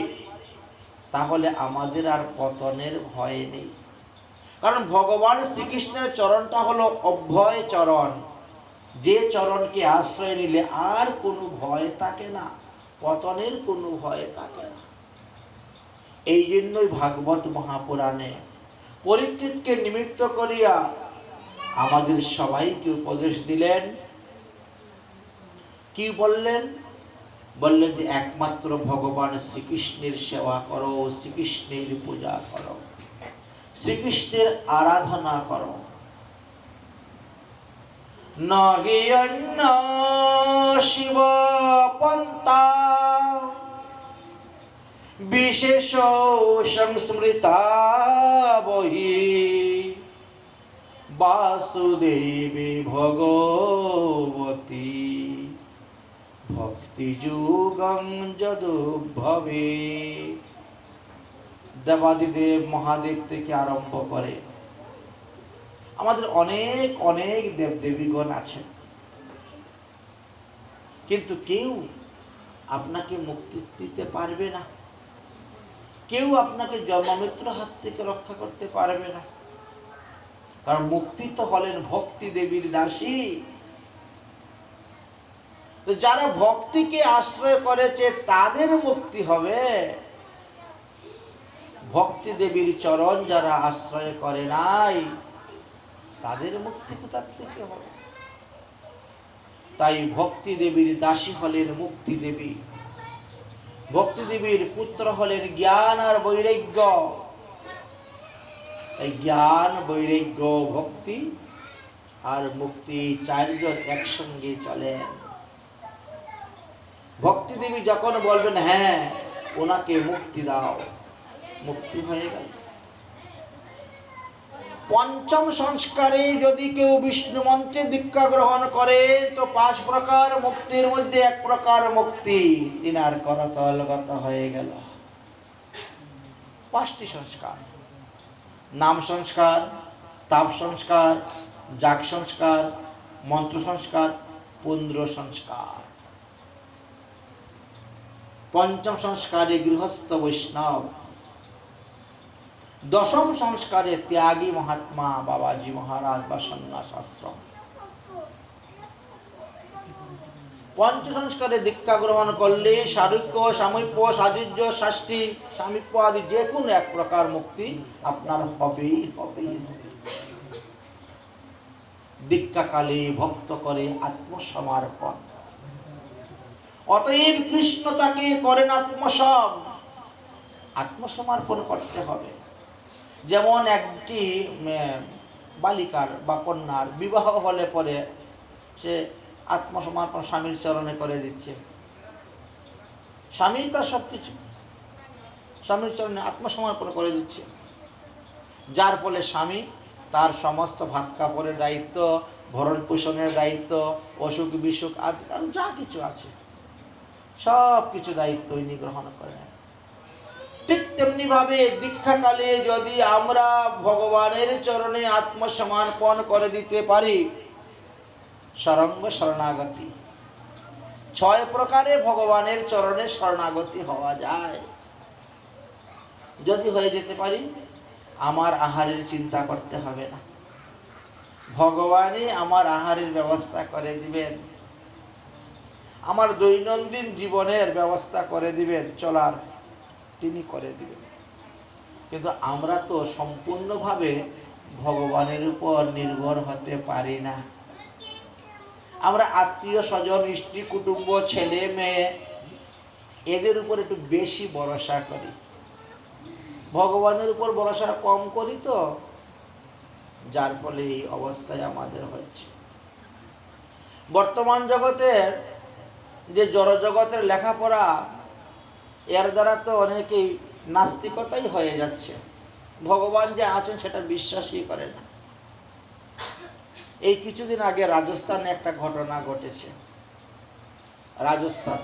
তাহলে আমাদের আর পতনের ভয় নেই। কারণ ভগবান শ্রীকৃষ্ণের চরণটা হলো অভয় চরণ। যে চরণকে আশ্রয় নিলে আর কোনো ভয় থাকে না, পতনের কোনো ভয় থাকে না। এই জন্যই ভাগবত মহাপুরাণে পরীক্ষিতকে নিমিত্ত করিয়া আমাদের সবাইকে উপদেশ দিলেন। কি বললেন? বললেন যে একমাত্র ভগবান শ্রীকৃষ্ণের সেবা করো, শ্রীকৃষ্ণের পূজা করো, শ্রীকৃষ্ণের আরাধনা করো। নহি অন্য শিব পন্থা বিশেষ সংস্মৃতা বহি বাসুদেবী ভগবতী ভক্তি যুগং যদুদ্ভবে। দেবাদিদেব মহাদেব থেকে আরম্ভ করে আমাদের অনেক অনেক দেবদেবীগণ আছেন, কিন্তু কেউ আপনাকে মুক্তি দিতে পারবে না। কেউ আপনাকে জন্মমৃত্যুর হাত থেকে রক্ষা করতে পারবে না। কারণ মুক্তি তো হলেন ভক্তি দেবীর দাসী। তো যারা ভক্তিকে আশ্রয় করেছে তাদের মুক্তি হবে। ভক্তি দেবীর চরণ যারা আশ্রয় করে নাই, তাদের মুক্তি কোথা থেকে হবে? তাই ভক্তি দেবীর দাসী হলেন মুক্তি দেবী। ভক্তি দেবীর পুত্র হলেন জ্ঞান আর বৈরাগ্য। এই জ্ঞান, বৈরাগ্য, ভক্তি আর মুক্তি চারজন একসঙ্গে চলেন। ভক্তি দেবী যখন বলবেন হ্যাঁ ওনাকে মুক্তি দাও, মুক্তি হয়ে গেল। পঞ্চম সংস্কারে যদি কেউ বিষ্ণু মন্ত্রে দীক্ষা গ্রহণ করে, তো 5 প্রকার মুক্তির মধ্যে 1 প্রকার মুক্তি তিনার করতলগত হয়ে গেল। 5টি সংস্কার: নাম সংস্কার, তাপ সংস্কার, যাগ সংস্কার, মন্ত্র সংস্কার, পুন্দ্র সংস্কার। পঞ্চম সংস্কারে গৃহস্থ বৈষ্ণব। দশম সংস্কারে ত্যাগী মহাত্মা বাবাজি মহারাজ বা সন্ন্যাস আশ্রম। পঞ্চ সংস্কারে দীক্ষা গ্রহণ করলে সারুক্য, সামীপ্য, সাযুজ্য, ষষ্ঠী, সামীপ্য আদি যে কোনো 1 প্রকার মুক্তি আপনার হবেই হবে। দীক্ষাকালে ভক্ত করে আত্মসমর্পণ। অতএব কৃষ্ণ তাকে করেন আত্মসম। আত্মসমর্পণ করতে হবে। যেমন একটি বালিকার বা কন্যার বিবাহ হলে পরে সে আত্মসমর্পণ স্বামীর চরণে করে দিচ্ছে। স্বামী তার সবকিছু স্বামীর চরণে আত্মসমর্পণ করে দিচ্ছে, যার ফলে স্বামী তার সমস্ত ভাত কাপড়ের দায়িত্ব, ভরণ পোষণের দায়িত্ব, অসুখ বিসুখ আদি যা কিছু আছে সব কিছু দায়িত্ব ইনি গ্রহণ করেন। ঠিক তেমনি ভাবে দীক্ষাকালে যদি আমরা ভগবানের চরণে আত্মসমর্পণ করে দিতে পারি, সরঙ্গ শরণাগতি ছয় প্রকারে ভগবানের চরণে শরণাগতি হওয়া যায়। যদি হয়ে যেতে পারি, আমার আহারের চিন্তা করতে হবে না, ভগবানই আমার আহারের ব্যবস্থা করে দিবেন, আমার দৈনন্দিন জীবনের ব্যবস্থা করে দিবেন, চলার তিনি করে দিবেন। কিন্তু আমরা তো সম্পূর্ণভাবে ভগবানের উপর নির্ভর হতে পারি না। আমরা আত্মীয় স্বজন, স্ত্রী, কুটুম্ব, ছেলে মেয়ে, এদের উপর একটু বেশি ভরসা করি, ভগবানের উপর ভরসা কম করি, তো যার ফলে এই অবস্থায় আমাদের হচ্ছে। বর্তমান জগতের যে জড় জগতের লেখাপড়া, এর দ্বারা তো অনেকেই নাস্তিকতাই হয়ে যাচ্ছে, ভগবান যে আছেন সেটা বিশ্বাসই করে না। এই কিছুদিন আগে রাজস্থানে একটা ঘটনা ঘটেছে। রাজস্থান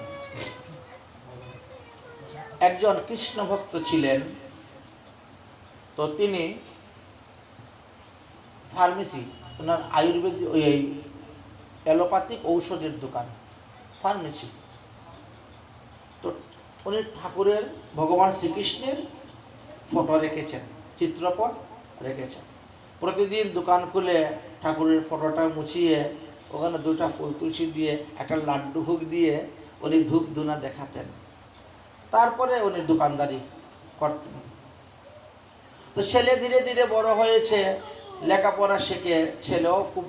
একজন কৃষ্ণ ভক্ত ছিলেন, তো তিনি ফার্মেসি, ওনার আয়ুর্বেদিক ওই অ্যালোপ্যাথিক ঔষধের দোকান, ফার্মেসি। তো উনি ঠাকুরের, ভগবান শ্রীকৃষ্ণের ফটো রেখেছেন, চিত্রপট রেখেছেন। প্রতিদিন দোকান খুলে ঠাকুরের ফটোটা মুছিয়ে ওখানে দুটা ফুল তুলসী দিয়ে একটা লাড্ডু ভোগ দিয়ে উনি ধূপ ধুনা দেখাতেন, তারপরে উনি দোকানদারি করতেন। তো ছেলে ধীরে ধীরে বড় হয়েছে, লেখাপড়া শিখে, ছেলেও খুব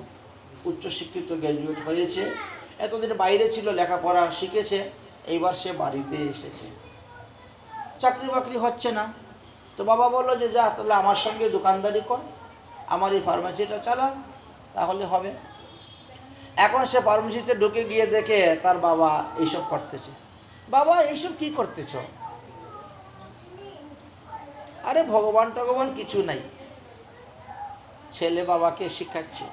উচ্চশিক্ষিত, গ্র্যাজুয়েট হয়েছে। এতদিন বাইরে ছিল, লেখাপড়া শিখেছে, এইবার সে বাড়িতে এসেছে, চাকরি বাকরি হচ্ছে না। তো বাবা বললো যে যা, তাহলে আমার সঙ্গে দোকানদারি কর, আমার এই ফার্মেসিটা চালা, তাহলে হবে। এখন সে ফার্মেসিতে ঢুকে গিয়ে দেখে তার বাবা এইসব করতেছে। বাবা, এইসব কি করতেছ? আরে ভগবান টগবান কিছু নাই। ছেলে বাবাকে শিখাচ্ছে,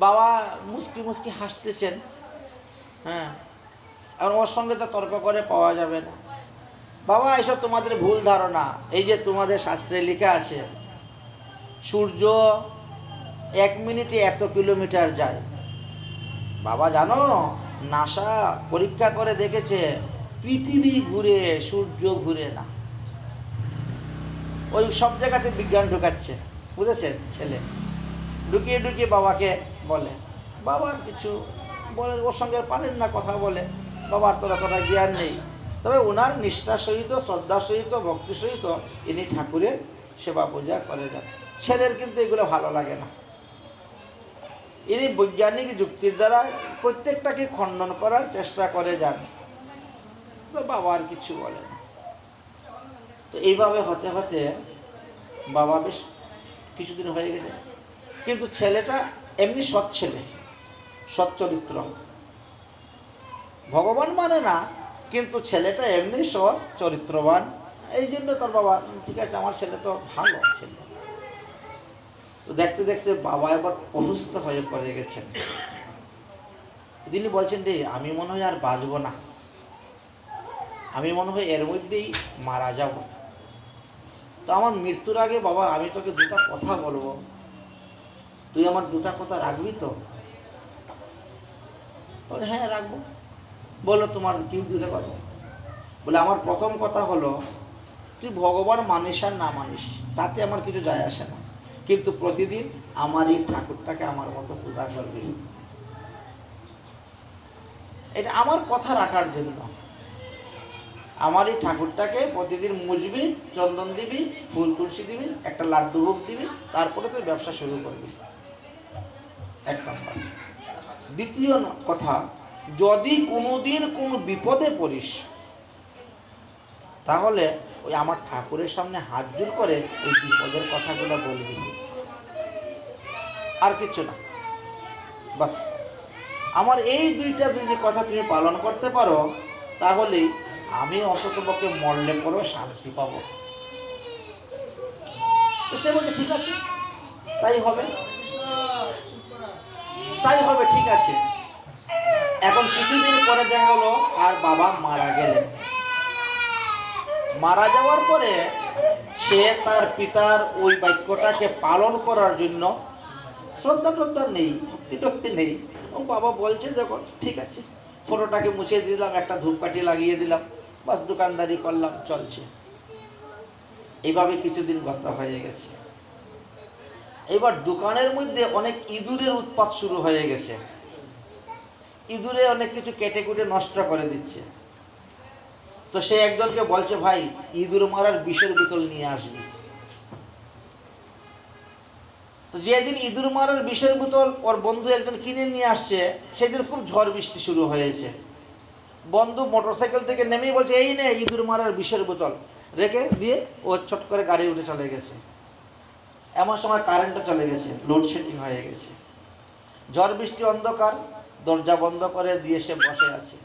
বাবা মুস্কি মুস্কি হাসতেছেন। হ্যাঁ, আর ওর সঙ্গে তো তর্ক করে পাওয়া যাবে না। বাবা, এইসব তোমাদের ভুল ধারণা। এই যে তোমাদের শাস্ত্রে লেখা আছে, সূর্য 1 মিনিটে এত কিলোমিটার যায়। বাবা জানো, নাসা পরীক্ষা করে দেখেছে, পৃথিবী ঘুরে, সূর্য ঘুরে না। ওই সব জায়গাতে বিজ্ঞান ঢুকাচ্ছে, বুঝেছেন? ছেলে ঢুকিয়ে ঢুকিয়ে বাবাকে বলে, বাবার কিছু বলে, ওর সঙ্গে পারেন না কথা বলে, বাবার তোরা জ্ঞান নেই। তবে ওনার নিষ্ঠার সহিত, শ্রদ্ধার সহিত, ভক্তি সহিত ইনি ঠাকুরের সেবা পূজা করে যান। ছেলের কিন্তু এগুলো ভালো লাগে না। ইনি বৈজ্ঞানিক যুক্তির দ্বারা প্রত্যেকটাকে খণ্ডন করার চেষ্টা করে যান, তো বাবা আর কিছু বলে না। তো এইভাবে হতে হতে বাবা বেশ কিছুদিন হয়ে গেছে, কিন্তু ছেলেটা এমনি সৎ ছেলে, সৎ চরিত্র, ভগবান মানে না, কিন্তু ছেলেটা এমনি সৎ চরিত্রবান। এই জন্য তার বাবা, ঠিক আছে আমার ছেলে তো ভালো ছেলে। তো দেখতে দেখতে বাবা এবার অসুস্থ হয়ে পড়ে গেছেন। তিনি বলছেন যে আমি মনে হয় আর বাঁচব না, আমি মনে হয় এর মধ্যেই মারা যাব। তো আমার মৃত্যুর আগে বাবা আমি তোকে দুটা কথা বলবো, তুই আমার দুটা কথা রাখবি তো? বলে হ্যাঁ রাখবো। বলো তোমার কি দুটা কথা? বলে আমার প্রথম কথা হলো, তুই ভগবান মানিস আর না মানিস তাতে আমার কিছু যায় আসে না, কিন্তু প্রতিদিন আমার এই ঠাকুরটাকে আমার মতো পূজা করবি। এটা আমার কথা রাখার জন্য। আমার এই ঠাকুরটাকে প্রতিদিন মুছবি, চন্দন দিবি, ফুল তুলসী দিবি, একটা লাড্ডু ভোগ দিবি, তারপরে তুই ব্যবসা শুরু করবি। এক নম্বর। দ্বিতীয় কথা, যদি কোনোদিন কোনো বিপদে পড়িস, তাহলে ওই আমার ঠাকুরের সামনে হাত জোড় করে এই বিপদের কথাগুলো বলবি, আর কিছু না। বাস আমার এই দুইটা যদি কথা তুমি পালন করতে পারো, তাহলেই আমি অন্ততপক্ষে মরলে পরেও শান্তি পাবো। তো সে বলছে ঠিক আছে, তাই হবে, তাই হবে, ঠিক আছে। এখন কিছুদিন পরে দেখা গেলো আর বাবা মারা গেলেন। মারা যাওয়ার পরে সে তার পিতার ওই বাক্যটাকে পালন করার জন্য শ্রদ্ধা টদ্ধা নেই, ভক্তি টক্তি নেই। ও বাবা বলছে যখন, ঠিক আছে ফটোটাকে মুছে দিলাম, একটা ধূপকাঠি লাগিয়ে দিলাম, বাস দোকানদারি করলাম, চলছে। এইভাবে কিছুদিন গত হয়ে গেছে। এবার দোকানের মধ্যে অনেক ইঁদুরের উৎপাত শুরু হয়ে গেছে। ইঁদুরে অনেক কিছু কেটে কুটে নষ্ট করে দিচ্ছে। তো সে একজনকে বলছে, ভাই ইঁদুর মারার বিষের বোতল নিয়ে আসবি। তো যেদিন ইঁদুর মারার বিষের বোতল ওর বন্ধু একজন কিনে নিয়ে আসছে, সেদিন খুব ঝড় বৃষ্টি শুরু হয়েছে। বন্ধু মোটরসাইকেল থেকে নেমেই বলছে, এই নে ইঁদুর মারার বিষের বোতল, রেখে দিয়ে ও ছট করে গাড়ি উঠে চলে গেছে। এমন সময় কারেন্টও চলে গেছে, লোডশেডিং হয়ে গেছে, ঝড় বৃষ্টি, অন্ধকার, দরজা বন্ধ করে দিয়ে সে বসে আছে।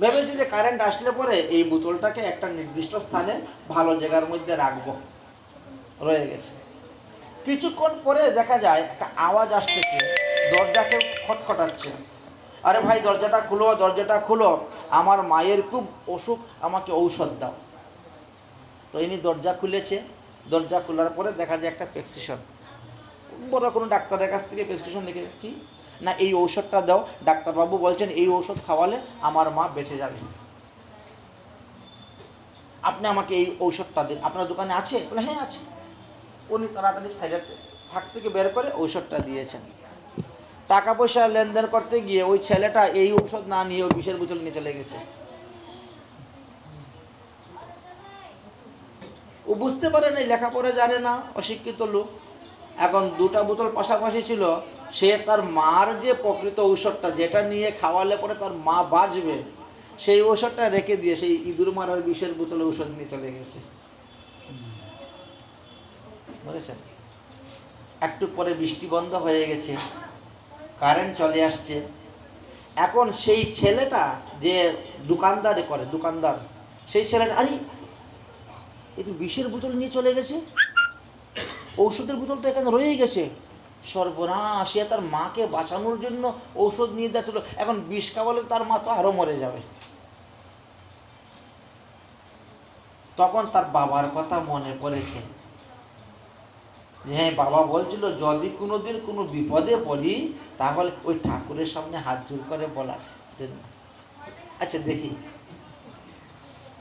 ভেবেছি যে কারেন্ট আসলে পরে এই বোতলটাকে একটা নির্দিষ্ট স্থানে ভালো জায়গার মধ্যে রাখবো, রয়ে গেছে। কিছুক্ষণ পরে দেখা যায় একটা আওয়াজ আসতেছে, দরজাকে খটখটাচ্ছে। আরে ভাই দরজাটা খুলো, দরজাটা খুলো, আমার মায়ের খুব অসুখ, আমাকে ঔষধ দাও। তো ইনি দরজা খুলেছে। দরজা খোলার পরে দেখা যায় একটা প্রেসক্রিপশন, বড় কোনো ডাক্তারের কাছ থেকে প্রেসক্রিপশন লিখে, কি না এই ঔষধটা দাও, ডাক্তারবাবু বলছেন এই ঔষধ খাওয়ালে আমার মা বেঁচে যাবে, আপনি আমাকে এই ঔষধটা দিন, আপনার দোকানে আছে? বলে হ্যাঁ আছে। উনি তাড়াতাড়ি সাইডে থাক থেকে বের করে ঔষধটা দিয়েছেন। টাকা পয়সা লেনদেন করতে গিয়ে ওই ছেলেটা এই ঔষধ না নিয়ে ওই বিষের বোতল নিয়ে চলে গেছে। ও বুঝতে পারে না, লেখাপড়া জানে না, অশিক্ষিত লোক। এখন দুটা বোতল পাশাপাশি ছিল, সে তার মার যে প্রকৃত ঔষধটা, যেটা নিয়ে খাওয়ালে পরে তার মা বাঁচবে, সেই ঔষধটা রেখে দিয়ে সেই ইঁদুর মারার বিষের বোতলে ঔষধ নিয়ে চলে গেছে। বুঝেছেন? একটু পরে বৃষ্টি বন্ধ হয়ে গেছে, কারেন্ট চলে আসছে। এখন সেই ছেলেটা যে দোকানদারি করে, দোকানদার, সেই ছেলেটা, আরে এই তো বিষের বোতল নিয়ে চলে গেছে, ঔষধের বোতল তো এখানে রয়েই গেছে, সর্বনাশ, সে তার মাকে বাঁচানোর জন্য ঔষধ নিয়ে যাচ্ছিল, এখন বিষ খাওয়ালে তার মা তো আরো মরে যাবে। তখন তার বাবার কথা মনে পড়েছে, যে হ্যাঁ বাবা বলছিল যদি কোনোদিন কোনো বিপদে পড়ি তাহলে ওই ঠাকুরের সামনে হাত জোর করে বলা, আচ্ছা দেখি,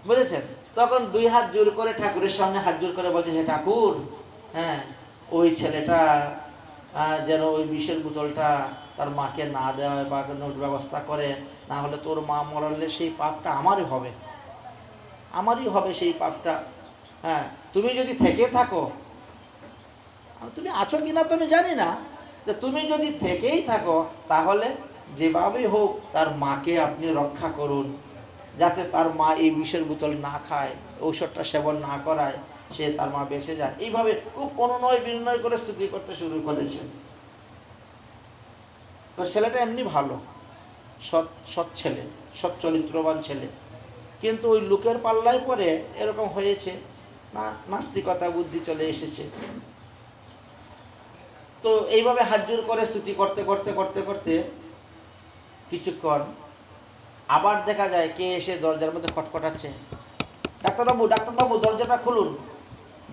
বলেছেন। তখন দুই হাত জোর করে ঠাকুরের সামনে হাত জোর করে বলছে, হে ঠাকুর, হ্যাঁ ওই ছেলেটা যেন ওই বিষের বোতলটা তার মাকে না দেওয়া বা নোট ব্যবস্থা করে, না হলে তোর মা মরলে সেই পাপটা আমারই হবে, আমারই হবে সেই পাপটা। হ্যাঁ তুমি যদি থেকে থাকো, তুমি আছো কিনা তুমি জানি না, যে তুমি যদি থেকেই থাকো তাহলে যেভাবেই হোক তার মাকে আপনি রক্ষা করুন, যাতে তার মা এই বিষের বোতল না খায়, ঔষধটা সেবন না করায়, সে তার মা বেঁচে যায়। এইভাবে খুব অনুনয় বিনয় করে স্তুতি করতে শুরু করেছে। তো ছেলেটা এমনি ভালো, সৎ ছেলে, সৎ চরিত্রবান ছেলে, কিন্তু ওই লোকের পাল্লায় পরে এরকম হয়েছে, না নাস্তিকতা বুদ্ধি চলে এসেছে। তো এইভাবে হাত জোর করে স্তুতি করতে করতে করতে করতে কিছুক্ষণ আবার দেখা যায় কে এসে দরজার মধ্যে খটখটাচ্ছে, ডাক্তারবাবু ডাক্তারবাবু দরজাটা খুলুন।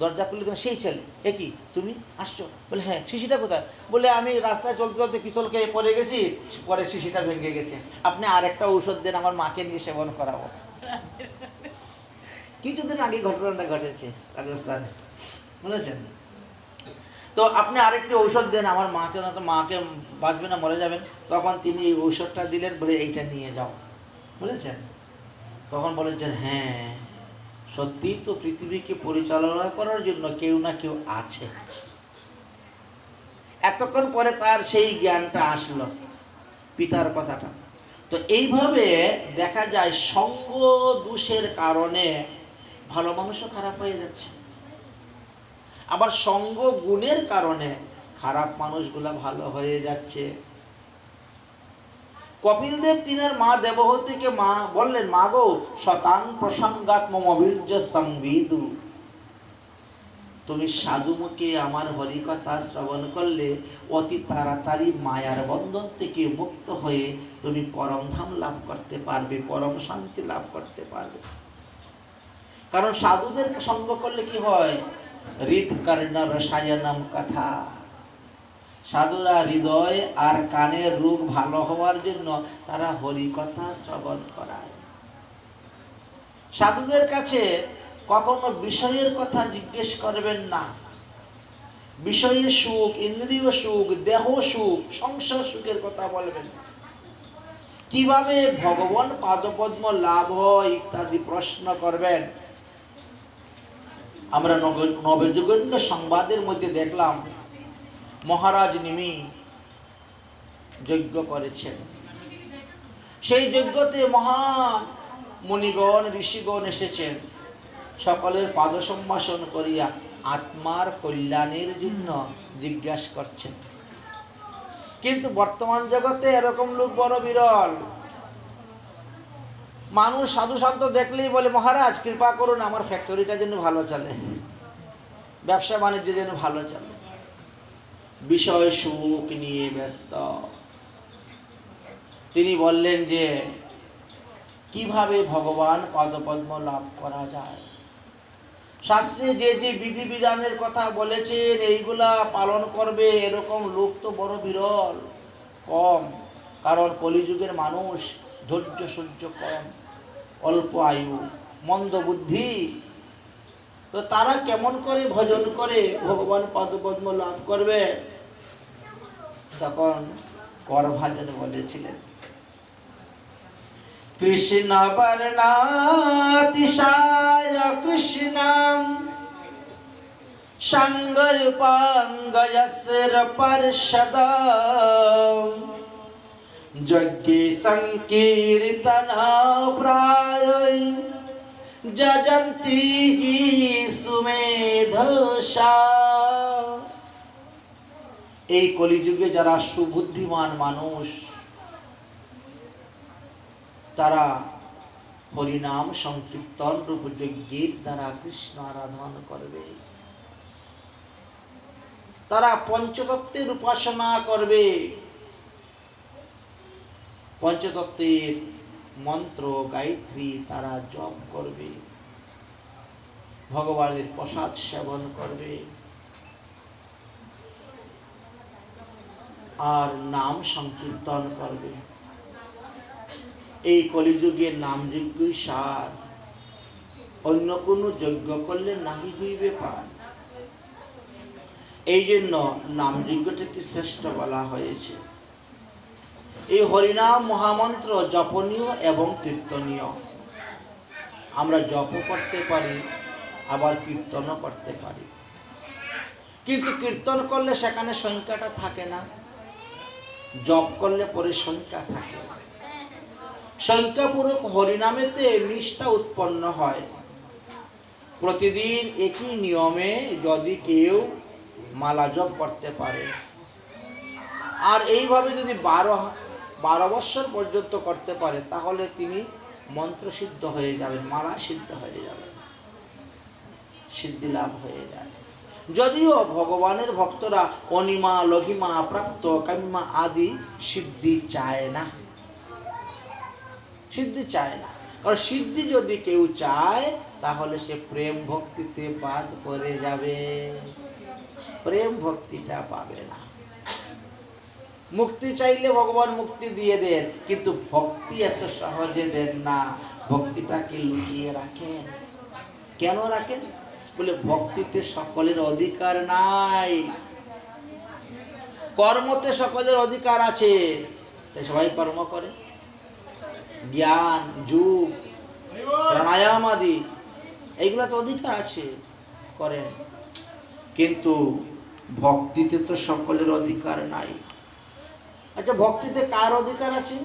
দরজা খুলে দেন সেই ছেলে, এ কি তুমি আসছো? বলে হ্যাঁ। শিশিটা কোথায়? বলে আমি রাস্তায় চলতে চলতে পিছল খেয়ে পড়ে গেছি, পরে শিশিটা ভেঙে গেছে, আপনি আরেকটা ঔষধ দেন, আমার মাকে নিয়ে সেবন করাবো। কিছুদিন আগে ঘটনাটা ঘটেছে রাজস্থানে, বুঝেছেন? তো আপনি আরেকটি ঔষধ দেন আমার মাকে, না তো মাকে বাঁচবে না, মরে যাবেন। তখন তিনি এই ঔষধটা দিলেন, বলে এইটা নিয়ে যাও, বুঝেছেন? তখন বলেছেন হ্যাঁ সত্যি তো পৃথিবীকে পরিচালনা করার জন্য কেউ না কেউ আছে। এতক্ষণ পরে তার সেই জ্ঞানটা আসলো, পিতার কথাটা। তো এইভাবে দেখা যায় সঙ্গ দোষের কারণে ভালো মানুষও খারাপ হয়ে যাচ্ছে, আবার সঙ্গ গুণের কারণে খারাপ মানুষগুলা ভালো হয়ে যাচ্ছে। কপিল দেব তিনার মা দেবহূতিকে মা বললেন, মা গো শতাং প্রসঙ্গাত্মম অবীর্য সংবিদু, তুমি সাধুমুখে আমার হরিকথা শ্রবণ করলে অতি তাড়াতাড়ি মায়ার বন্ধন থেকে মুক্ত হয়ে তুমি পরম ধাম লাভ করতে পারবে, পরম শান্তি লাভ করতে পারবে। কারণ সাধুদের সঙ্গ করলে কি হয়, হৃদ কর্ণ রসায়নম কথা, সাধুরা হৃদয় আর কানের রোগ ভালো হওয়ার জন্য তারা হরিকথা শ্রবণ করায়। সাধুদের কাছে কখনো বিষয়ের কথা জিজ্ঞেস করবেন না। বিষয়ের সুখ, ইন্দ্রিয় সুখ, দেহ সুখ, সংসার সুখের কথা বলবেন। কিভাবে ভগবান পাদপদ্ম লাভ হয় ইত্যাদি প্রশ্ন করবেন। আমরা নবযুগন্য সংবাদের মধ্যে দেখলাম মহারাজ নিমি যজ্ঞ করেছেন। সেই যজ্ঞতে মহান মুনিগণ ঋষিগণ এসেছেন, সকলের পাদ সম্ভাষণ করিয়া আত্মার কল্যাণের জন্য জিজ্ঞাসা করছেন। কিন্তু বর্তমান জগতে এরকম লোক বড় বিরল। মানুষ সাধু সন্ত দেখলেই বলে, মহারাজ কৃপা করুন আমার ফ্যাক্টরিটা যেন ভালো চলে, ব্যবসা বাণিজ্য যেন ভালো চলে। বিষয় সুখ নিয়ে ব্যস্ত। তিনি বললেন যে কিভাবে ভগবান পাদপদ্ম লাভ করা যায়। শাস্ত্রে যে যে বিধিবিধানের কথা বলেছেন এইগুলা পালন করবে এরকম লোক তো বড় বিরল, কম। কারণ কলিযুগের মানুষ ধৈর্য সহ্য কম, অল্প আয়ু, মন্দ বুদ্ধি। তো তারা কেমন করে ভজন করে ভগবান পাদপদ্ম লাভ করবে? তখন করভাজন বলেছিলেন, কৃষ্ণ বর্ণাতিশায় কৃষ্ণম সাঙ্গপাঙ্গয়স্র পর্ষদম যজ্ঞে সংকীর্তনা প্রায় যজন্তি সুমেধসা। এই কলিযুগে যারা সুবুদ্ধিমান মানুষ তারা হরিনাম সংকীর্তন রূপ যজ্ঞের দ্বারা কৃষ্ণ আরাধন করবে। তারা পঞ্চতত্ত্বের উপাসনা করবে, পঞ্চতত্ত্বের মন্ত্র গায়ত্রী তারা জপ করবে, ভগবানের প্রসাদ সেবন করবে, আর নাম সংকীর্তন করবে। এই কলিযুগের নাম যজ্ঞই সার, অন্য কোন যজ্ঞ করলে নাহি হইবে পার। এই জন্য নাম যজ্ঞটাকে শ্রেষ্ঠ বলা হয়েছে। এই হরিনাম মহামন্ত্র জপনীয় এবং কীর্তনীয়। আমরা জপ করতে পারি, আবার কীর্তনও করতে পারি, কিন্তু কীর্তন করলে সেখানে সংখ্যাটা থাকে না, জপ করলে পরে সংখ্যা থাকে। সংখ্যাপূর্বক হরিনামেতে নিষ্ঠা উৎপন্ন হয়। প্রতিদিন একই নিয়মে যদি কেউ মালা জপ করতে পারে, আর এইভাবে যদি 12 বৎসর পর্যন্ত করতে পারে, তাহলে তিনি মন্ত্রসিদ্ধ হয়ে যাবেন, মালা সিদ্ধ হয়ে যাবেন, সিদ্ধি লাভ হয়ে যায়। যদিও ভগবানের ভক্তরা অনিমা, লঘিমা, প্রাপ্ত, কাম্যা আদি সিদ্ধি চায় না, সিদ্ধি চায় না। কারণ সিদ্ধি যদি কেউ চায় তাহলে সে প্রেম ভক্তিতে বাদ করে যাবে, প্রেম ভক্তিটা পাবে না। মুক্তি চাইলে ভগবান মুক্তি দিয়ে দেন, কিন্তু ভক্তি এত সহজে দেন না, ভক্তিটাকে লুকিয়ে রাখেন। কেন রাখেন? বলে ভক্তিতে সকলের অধিকার নাই, কর্মতে সকলের অধিকার আছে, তাই সবাই কর্ম করে। জ্ঞান, যোগ, প্রাণায়াম আদি এইগুলাতে অধিকার আছে, করেন। কিন্তু ভক্তিতে তো সকলের অধিকার নাই। আচ্ছা, ভক্তিতে কার অধিকার আছে?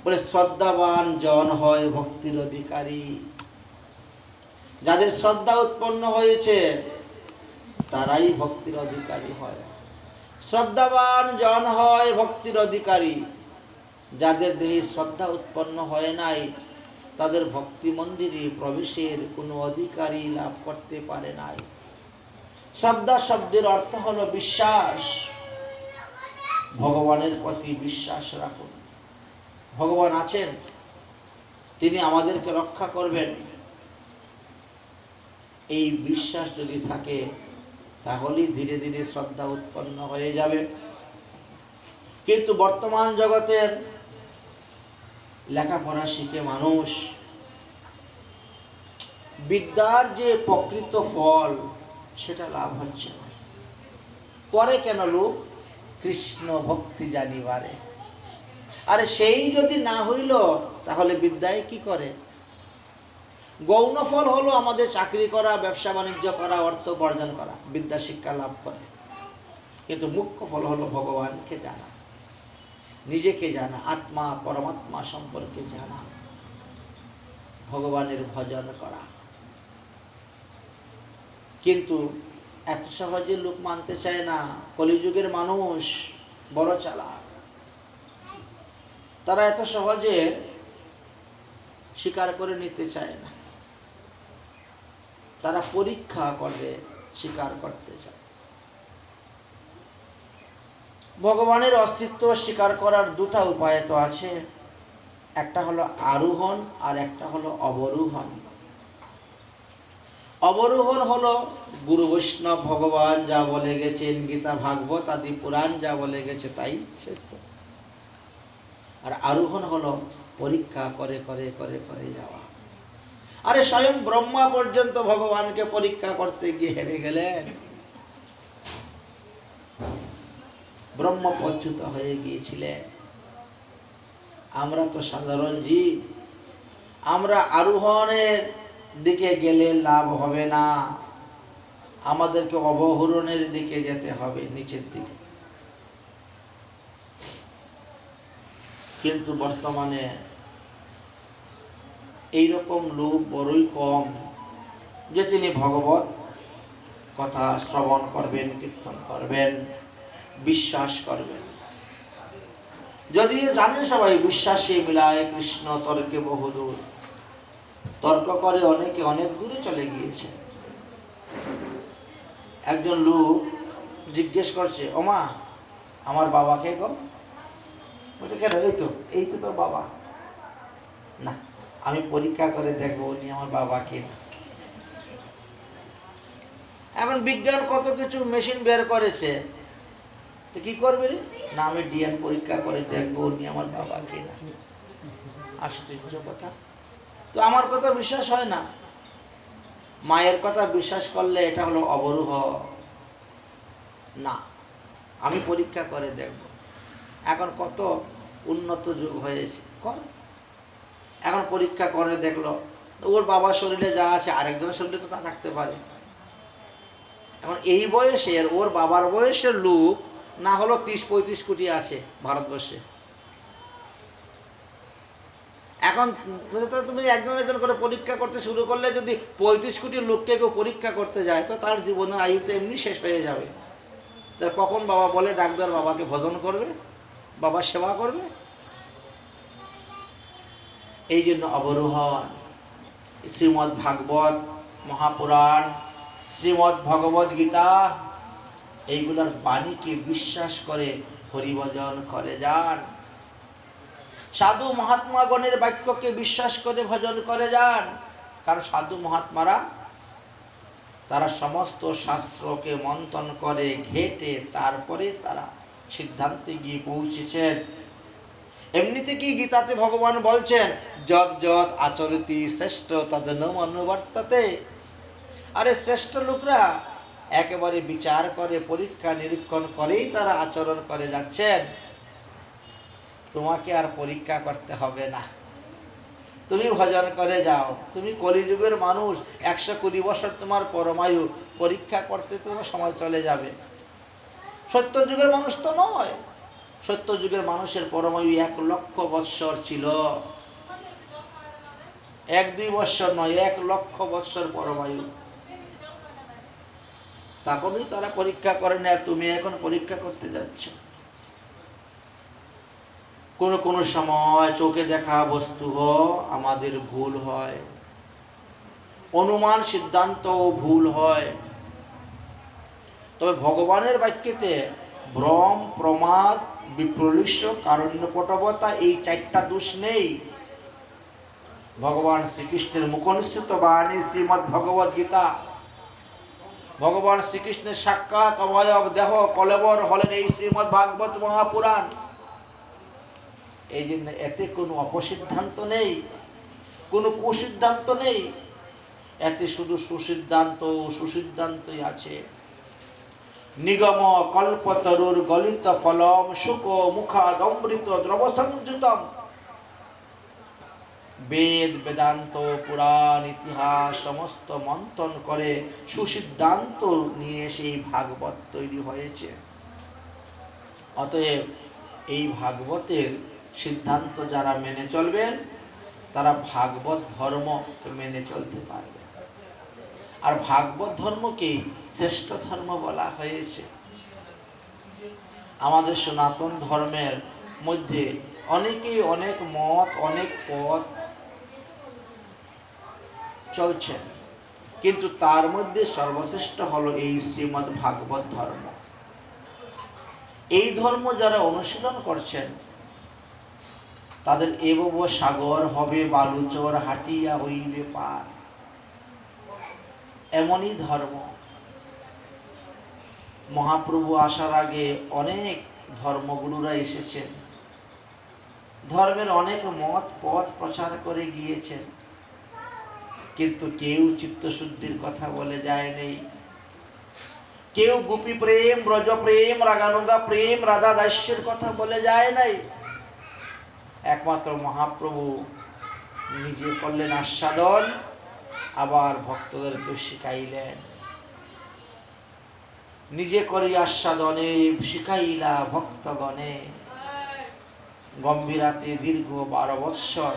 বলে শ্রদ্ধাবান জন হয় ভক্তির অধিকারী। যাদের শ্রদ্ধা উৎপন্ন হয়েছে তারাই ভক্তির অধিকারী হয়। শ্রদ্ধাবান জন হয় ভক্তির অধিকারী। যাদের দেহে শ্রদ্ধা উৎপন্ন হয় নাই তাদের ভক্তি মন্দিরে প্রবেশের কোনো অধিকারী লাভ করতে পারে নাই। শ্রদ্ধা শব্দের অর্থ হলো বিশ্বাস। ভগবানের প্রতি বিশ্বাস রাখুন। ভগবান আছেন, তিনি আমাদেরকে রক্ষা করবেন। এই বিশ্বাস যদি থাকে তাহলেই ধীরে ধীরে শ্রদ্ধা উৎপন্ন হয়ে যাবে। কিন্তু বর্তমান জগতের লেখাপড়া শিখে মানুষ বিদ্যার যে প্রকৃত ফল সেটা লাভ হচ্ছে না। করে কেন লোক? কৃষ্ণ ভক্তি জানিবারে। আরে সেই যদি না হইল তাহলে বিদ্যায় কি করে? গৌণ ফল হলো আমাদের চাকরি করা, ব্যবসা বাণিজ্য করা, অর্থ উপার্জন করা, বিদ্যা শিক্ষা লাভ করে। কিন্তু মুখ্য ফল হলো ভগবানকে জানা, নিজেকে জানা, আত্মা পরমাত্মা সম্পর্কে জানা, ভগবানের ভজন করা। কিন্তু এত সহজে লোক মানতে চায় না। কলিযুগের মানুষ বড় চালাক, তারা এত সহজে স্বীকার করে নিতে চায় না। তারা পরীক্ষা করে স্বীকার করতে চায়। ভগবানের অস্তিত্ব স্বীকার করার দুটা উপায় তো আছে, একটা হলো আরোহণ আর একটা হলো অবরোহণ। অবরোহণ হলো গুরু বৈষ্ণব ভগবান যা বলে গেছেন, গীতা ভাগবত আদি পুরাণ যা বলে গেছে তাই সত্য। আর আরোহণ হলো পরীক্ষা করে করে করে করে যাওয়া। আরে স্বয়ং ব্রহ্মা পর্যন্ত ভগবানকে পরীক্ষা করতে গিয়ে হেরে গেলেন। ব্রহ্মপচ্যুত হয়ে গিয়েছিলেন। আমরা তো সাধারণ জীব, আমরা আরোহণের দিকে গেলে লাভ হবে না, আমাদেরকে অবরোহণের দিকে যেতে হবে, নিচের দিকে। কিন্তু বর্তমানে এইরকম লোক বড়ই কম যে তিনি ভগবত কথা শ্রবণ করবেন, কীর্তন করবেন, বিশ্বাস করবেন। যদিও জানে সবাই বিশ্বাসে মিলায় কৃষ্ণ তর্কে বহুদূর, তর্ক করে অনেকে অনেক দূরে চলে গিয়েছে। একজন লোক জিজ্ঞেস করছে, ওমা আমার বাবাকে গো? বলছে কেন? এই তো তোর বাবা। না, আমি পরীক্ষা করে দেখবো উনি আমার বাবা কিনা। এখন বিজ্ঞান কত কিছু মেশিন বের করেছে, তো কি করবে রে? না, আমি ডিএনএ পরীক্ষা করে দেখবো উনি আমার বাবা কিনা। আশ্চর্য কথা। তো আমার কথা বিশ্বাস হয় না, মায়ের কথা বিশ্বাস করলে এটা হলো অবরোহ। না, আমি পরীক্ষা করে দেখব। এখন কত উন্নত যুগ হয়েছে, কর। এখন পরীক্ষা করে দেখলো ওর বাবার শরীরে যা আছে আরেকজনের শরীরে তো তা থাকতে পারে। এখন এই বয়সের, ওর বাবার বয়সের লোক না হলো 30-35 কোটি আছে ভারতবর্ষে। এখন তুমি একজন একজন করে পরীক্ষা করতে শুরু করলে যদি 35 কোটি লোককে কেউ পরীক্ষা করতে যায় তো তার জীবনের আয়ুটা এমনি শেষ হয়ে যাবে। তার কখন বাবা বলে ডাক্তার বাবাকে ভজন করবে, বাবার সেবা করবে? এই জন্য অবরোহণ। শ্রীমদ্ ভাগবত মহাপুরাণ, শ্রীমদ্ ভগবদ গীতা, এইগুলার বাণীকে বিশ্বাস করে হরিভজন করে যান। সাধু মহাত্মাগণের বাক্যকে বিশ্বাস করে ভজন করে যান। কারণ সাধু মহাত্মারা তারা সমস্ত শাস্ত্রকে মন্থন করে ঘেটে তারপরে তারা সিদ্ধান্তে গিয়ে পৌঁছেছেন। এমনিতে কি গীতাতে ভগবান বলছেন, যৎ যৎ আচরতি শ্রেষ্ঠ তদ ন অনুবর্ততে। আরে শ্রেষ্ঠ লোকরা একেবারে বিচার করে, পরীক্ষা নিরীক্ষণ করেই তারা আচরণ করে যাচ্ছেন। তোমাকে আর পরীক্ষা করতে হবে না, তুমি ভজন করে যাও। তুমি কলিযুগের মানুষ, 120 বছর তোমার পরমায়ু, পরীক্ষা করতে তোমার সময় চলে যাবে। সত্য যুগের মানুষ তো নয়, সত্য যুগের মানুষের পরমায়ু 1 লক্ষ বৎসর ছিল। 1-2 বৎসর নয়, 1 লক্ষ বৎসর পরমায়ু। তখনই তারা পরীক্ষা করে না, তুমি এখন পরীক্ষা করতে যাচ্ছ। কোন সময় চোখে দেখা বস্তু আমাদের ভুল হয়, অনুমান সিদ্ধান্ত ভুল হয়। তবে ভগবানের বাক্যেতে ভ্রম, প্রমাদ, বিপ্রলিশ্য, কারণ্যপটবতা এই 4টা দোষ নেই। ভগবান শ্রীকৃষ্ণের মুখনিসৃত বাণী শ্রীমদ্ ভগবদ গীতা, ভগবান শ্রীকৃষ্ণের সাক্ষাৎ অবয়ব দেহ কলেবর হলেন এই শ্রীমদ্ ভাগবত মহাপুরাণ। এই জন্য এতে কোনো অপসিদ্ধান্ত নেই, কোনো কুসিদ্ধান্ত নেই, এতে শুধু সুসিদ্ধান্ত সুসিদ্ধান্তই আছে। নিগম কল্পতরুর গলিত ফলম শুক মুখাদমৃত দ্রব সংযুতম। বেদ বেদান্ত পুরাণ ইতিহাস সমস্ত মন্থন করে সুসিদ্ধান্ত নিয়ে সেই ভাগবত তৈরি হয়েছে। অতএব এই ভাগবতের সিদ্ধান্ত যারা মেনে চলবেন তারা ভাগবত ধর্ম মেনে চলতে পারবে। আর ভাগবত ধর্মকে শ্রেষ্ঠ ধর্ম বলা হয়েছে। আমাদের সনাতন ধর্মের মধ্যে অনেকেই অনেক মত অনেক পথ চলছে, কিন্তু তার মধ্যে সর্বশ্রেষ্ঠ হলো এই শ্রীমদ্ ভাগবত ধর্ম। এই ধর্ম যারা অনুশীলন করছেন তাদের এবব সাগর হবে বালুচর হাটিয়া হইবে পার, এমনই ধর্ম। মহাপ্রভু আসার আগে অনেক ধর্মগুরুরা এসেছেন, ধর্মের অনেক মত পথ প্রচার করে গিয়েছেন, কিন্তু কেউ চিত্তশুদ্ধির কথা বলে যায় নেই। কেউ গোপী প্রেম ব্রজ প্রেম রাগানুগা প্রেম রাধা দাস্যের কথা বলে যায় নাই। একমাত্র মহাপ্রভু নিজে করলেন আস্বাদন, আবার ভক্তদেরকে শিখাইলেন। নিজে করি আস্বাদনে শিখাইলা ভক্তগণে। গম্ভীরাতে দীর্ঘ 12 বৎসর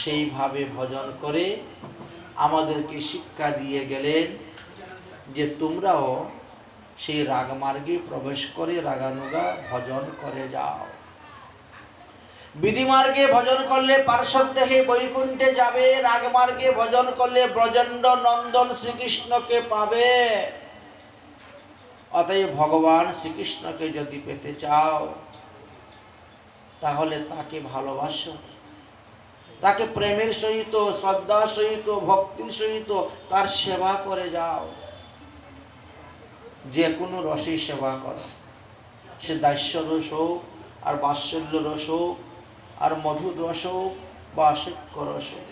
সেইভাবে ভজন করে আমাদেরকে শিক্ষা দিয়ে গেলেন যে তোমরাও সেই রাগমার্গে প্রবেশ করে রাগানুগা ভজন করে যাও। বিধিমার্গে ভজন করলে পার্শ্বদ দেহে বৈকুণ্ঠে যাবে, রাগমার্গে ভজন করলে ব্রজেন্দ্র নন্দন শ্রীকৃষ্ণকে পাবে। অতএব ভগবান শ্রীকৃষ্ণকে যদি পেতে চাও তাহলে তাকে ভালোবাসো, তাকে প্রেমের সহিত শ্রদ্ধার সহিত ভক্তির সহিত তার সেবা করে যাও। যে কোনো রসেই সেবা করো, সে দাস্য রস হোক আর বাৎসল্য রস হোক আর মধুর রস হোক বা সূক্ষ্ম রস হোক,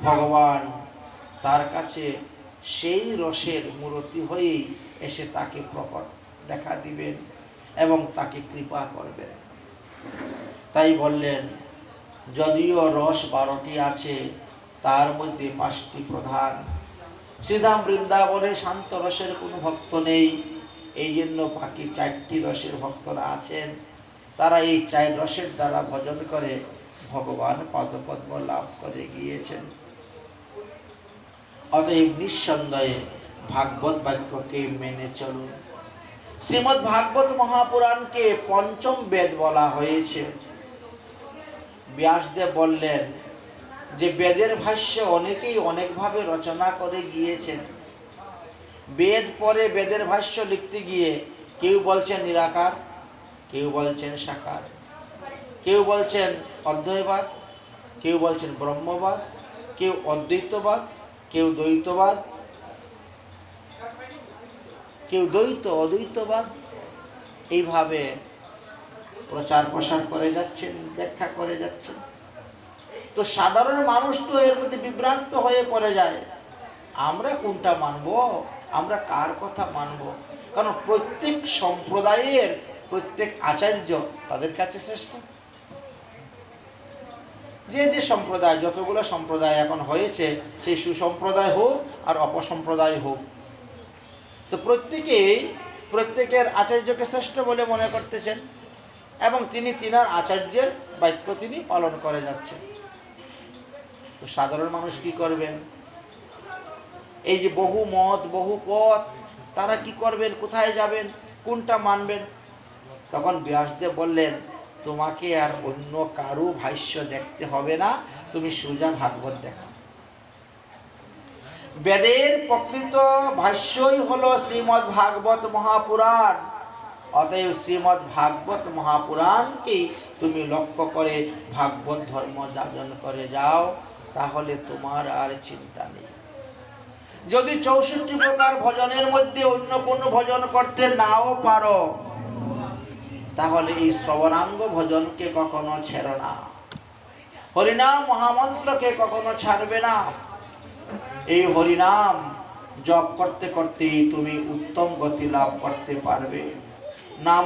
ভগবান তার কাছে সেই রসের মূর্তি হয়েই এসে তাকে প্রকট দেখা দিবেন এবং তাকে কৃপা করবেন। তাই বললেন যদিও রস 12টি আছে তার মধ্যে 5টি প্রধান। শ্রীধাম বৃন্দাবনে শান্ত রসের কোনো ভক্ত নেই, এই জন্য বাকি 4টি রসের ভক্তরা আছেন। তারা এই 4 রসের দ্বারা ভজন করে ভগবান পাদপদ্ম লাভ করে গিয়েছেন। অতএব নিঃসন্দেহে ভাগবত বাক্যকে মেনে চলুন। শ্রীমদ্ ভাগবত মহাপুরাণকে পঞ্চম বেদ বলা হয়েছে। ব্যাসদেব বললেন যে বেদের ভাষ্য অনেকেই অনেকভাবে রচনা করে গিয়েছেন। বেদ পরে বেদের ভাষ্য লিখতে গিয়ে কেউ বলছেন নিরাকার, কেউ বলছেন সাকার, কেউ বলছেন অদ্বৈতবাদ, কেউ বলছেন ব্রহ্মবাদ, কেউ অদ্বৈতবাদ, কেউ দ্বৈতবাদ, কেউ দ্বৈত অদ্বৈতবাদ, এইভাবে প্রচার প্রসার করে যাচ্ছেন, ব্যাখ্যা করে যাচ্ছেন। তো সাধারণ মানুষ তো এর মধ্যে বিভ্রান্ত হয়ে পড়ে যায়। আমরা কোনটা মানব, আমরা কার কথা মানব? কারণ প্রত্যেক সম্প্রদায়ের প্রত্যেক আচার্য তাদের কাছে শ্রেষ্ঠ। যে যে সম্প্রদায়, যতগুলো সম্প্রদায় এখন হয়েছে, সেই সুসম্প্রদায় হোক আর অপসম্প্রদায় হোক, তো প্রত্যেকের আচার্যকে শ্রেষ্ঠ বলে মনে করতেছেন এবং তিনি তিনার আচার্যের বাক্য তিনি পালন করে যাচ্ছেন। তো সাধারণ মানুষ কি করবেন? এই যে বহু মত বহু পথ, তারা কি করবেন, কোথায় যাবেন, কোনটা মানবেন? তখন ব্যাসদেব বললেন তোমাকে আর অন্য কারো ভাষ্য দেখতে হবে না, তুমি সোজা ভাগবত দেখো। বেদের প্রকৃত ভাষ্যই হলো শ্রীমদ্ ভাগবত মহাপুরাণ। অতএব শ্রীমদ্ ভাগবত মহাপুরাণকে তুমি লক্ষ্য করে ভাগবত ধর্ম যাজন করে যাও, তাহলে তোমার আর চিন্তা নেই। যদি 64 প্রকার ভজনের মধ্যে অন্য কোনো ভজন করতে নাও পারো, তাহলে এই শ্রবণাঙ্গ ভজনকে কখনো ছেড়ো না। হরিনাম মহামন্ত্রকে কখনো ছাড়বে না। এই হরিনাম জপ করতে করতে তুমি উত্তম গতি লাভ করতে পারবে। নাম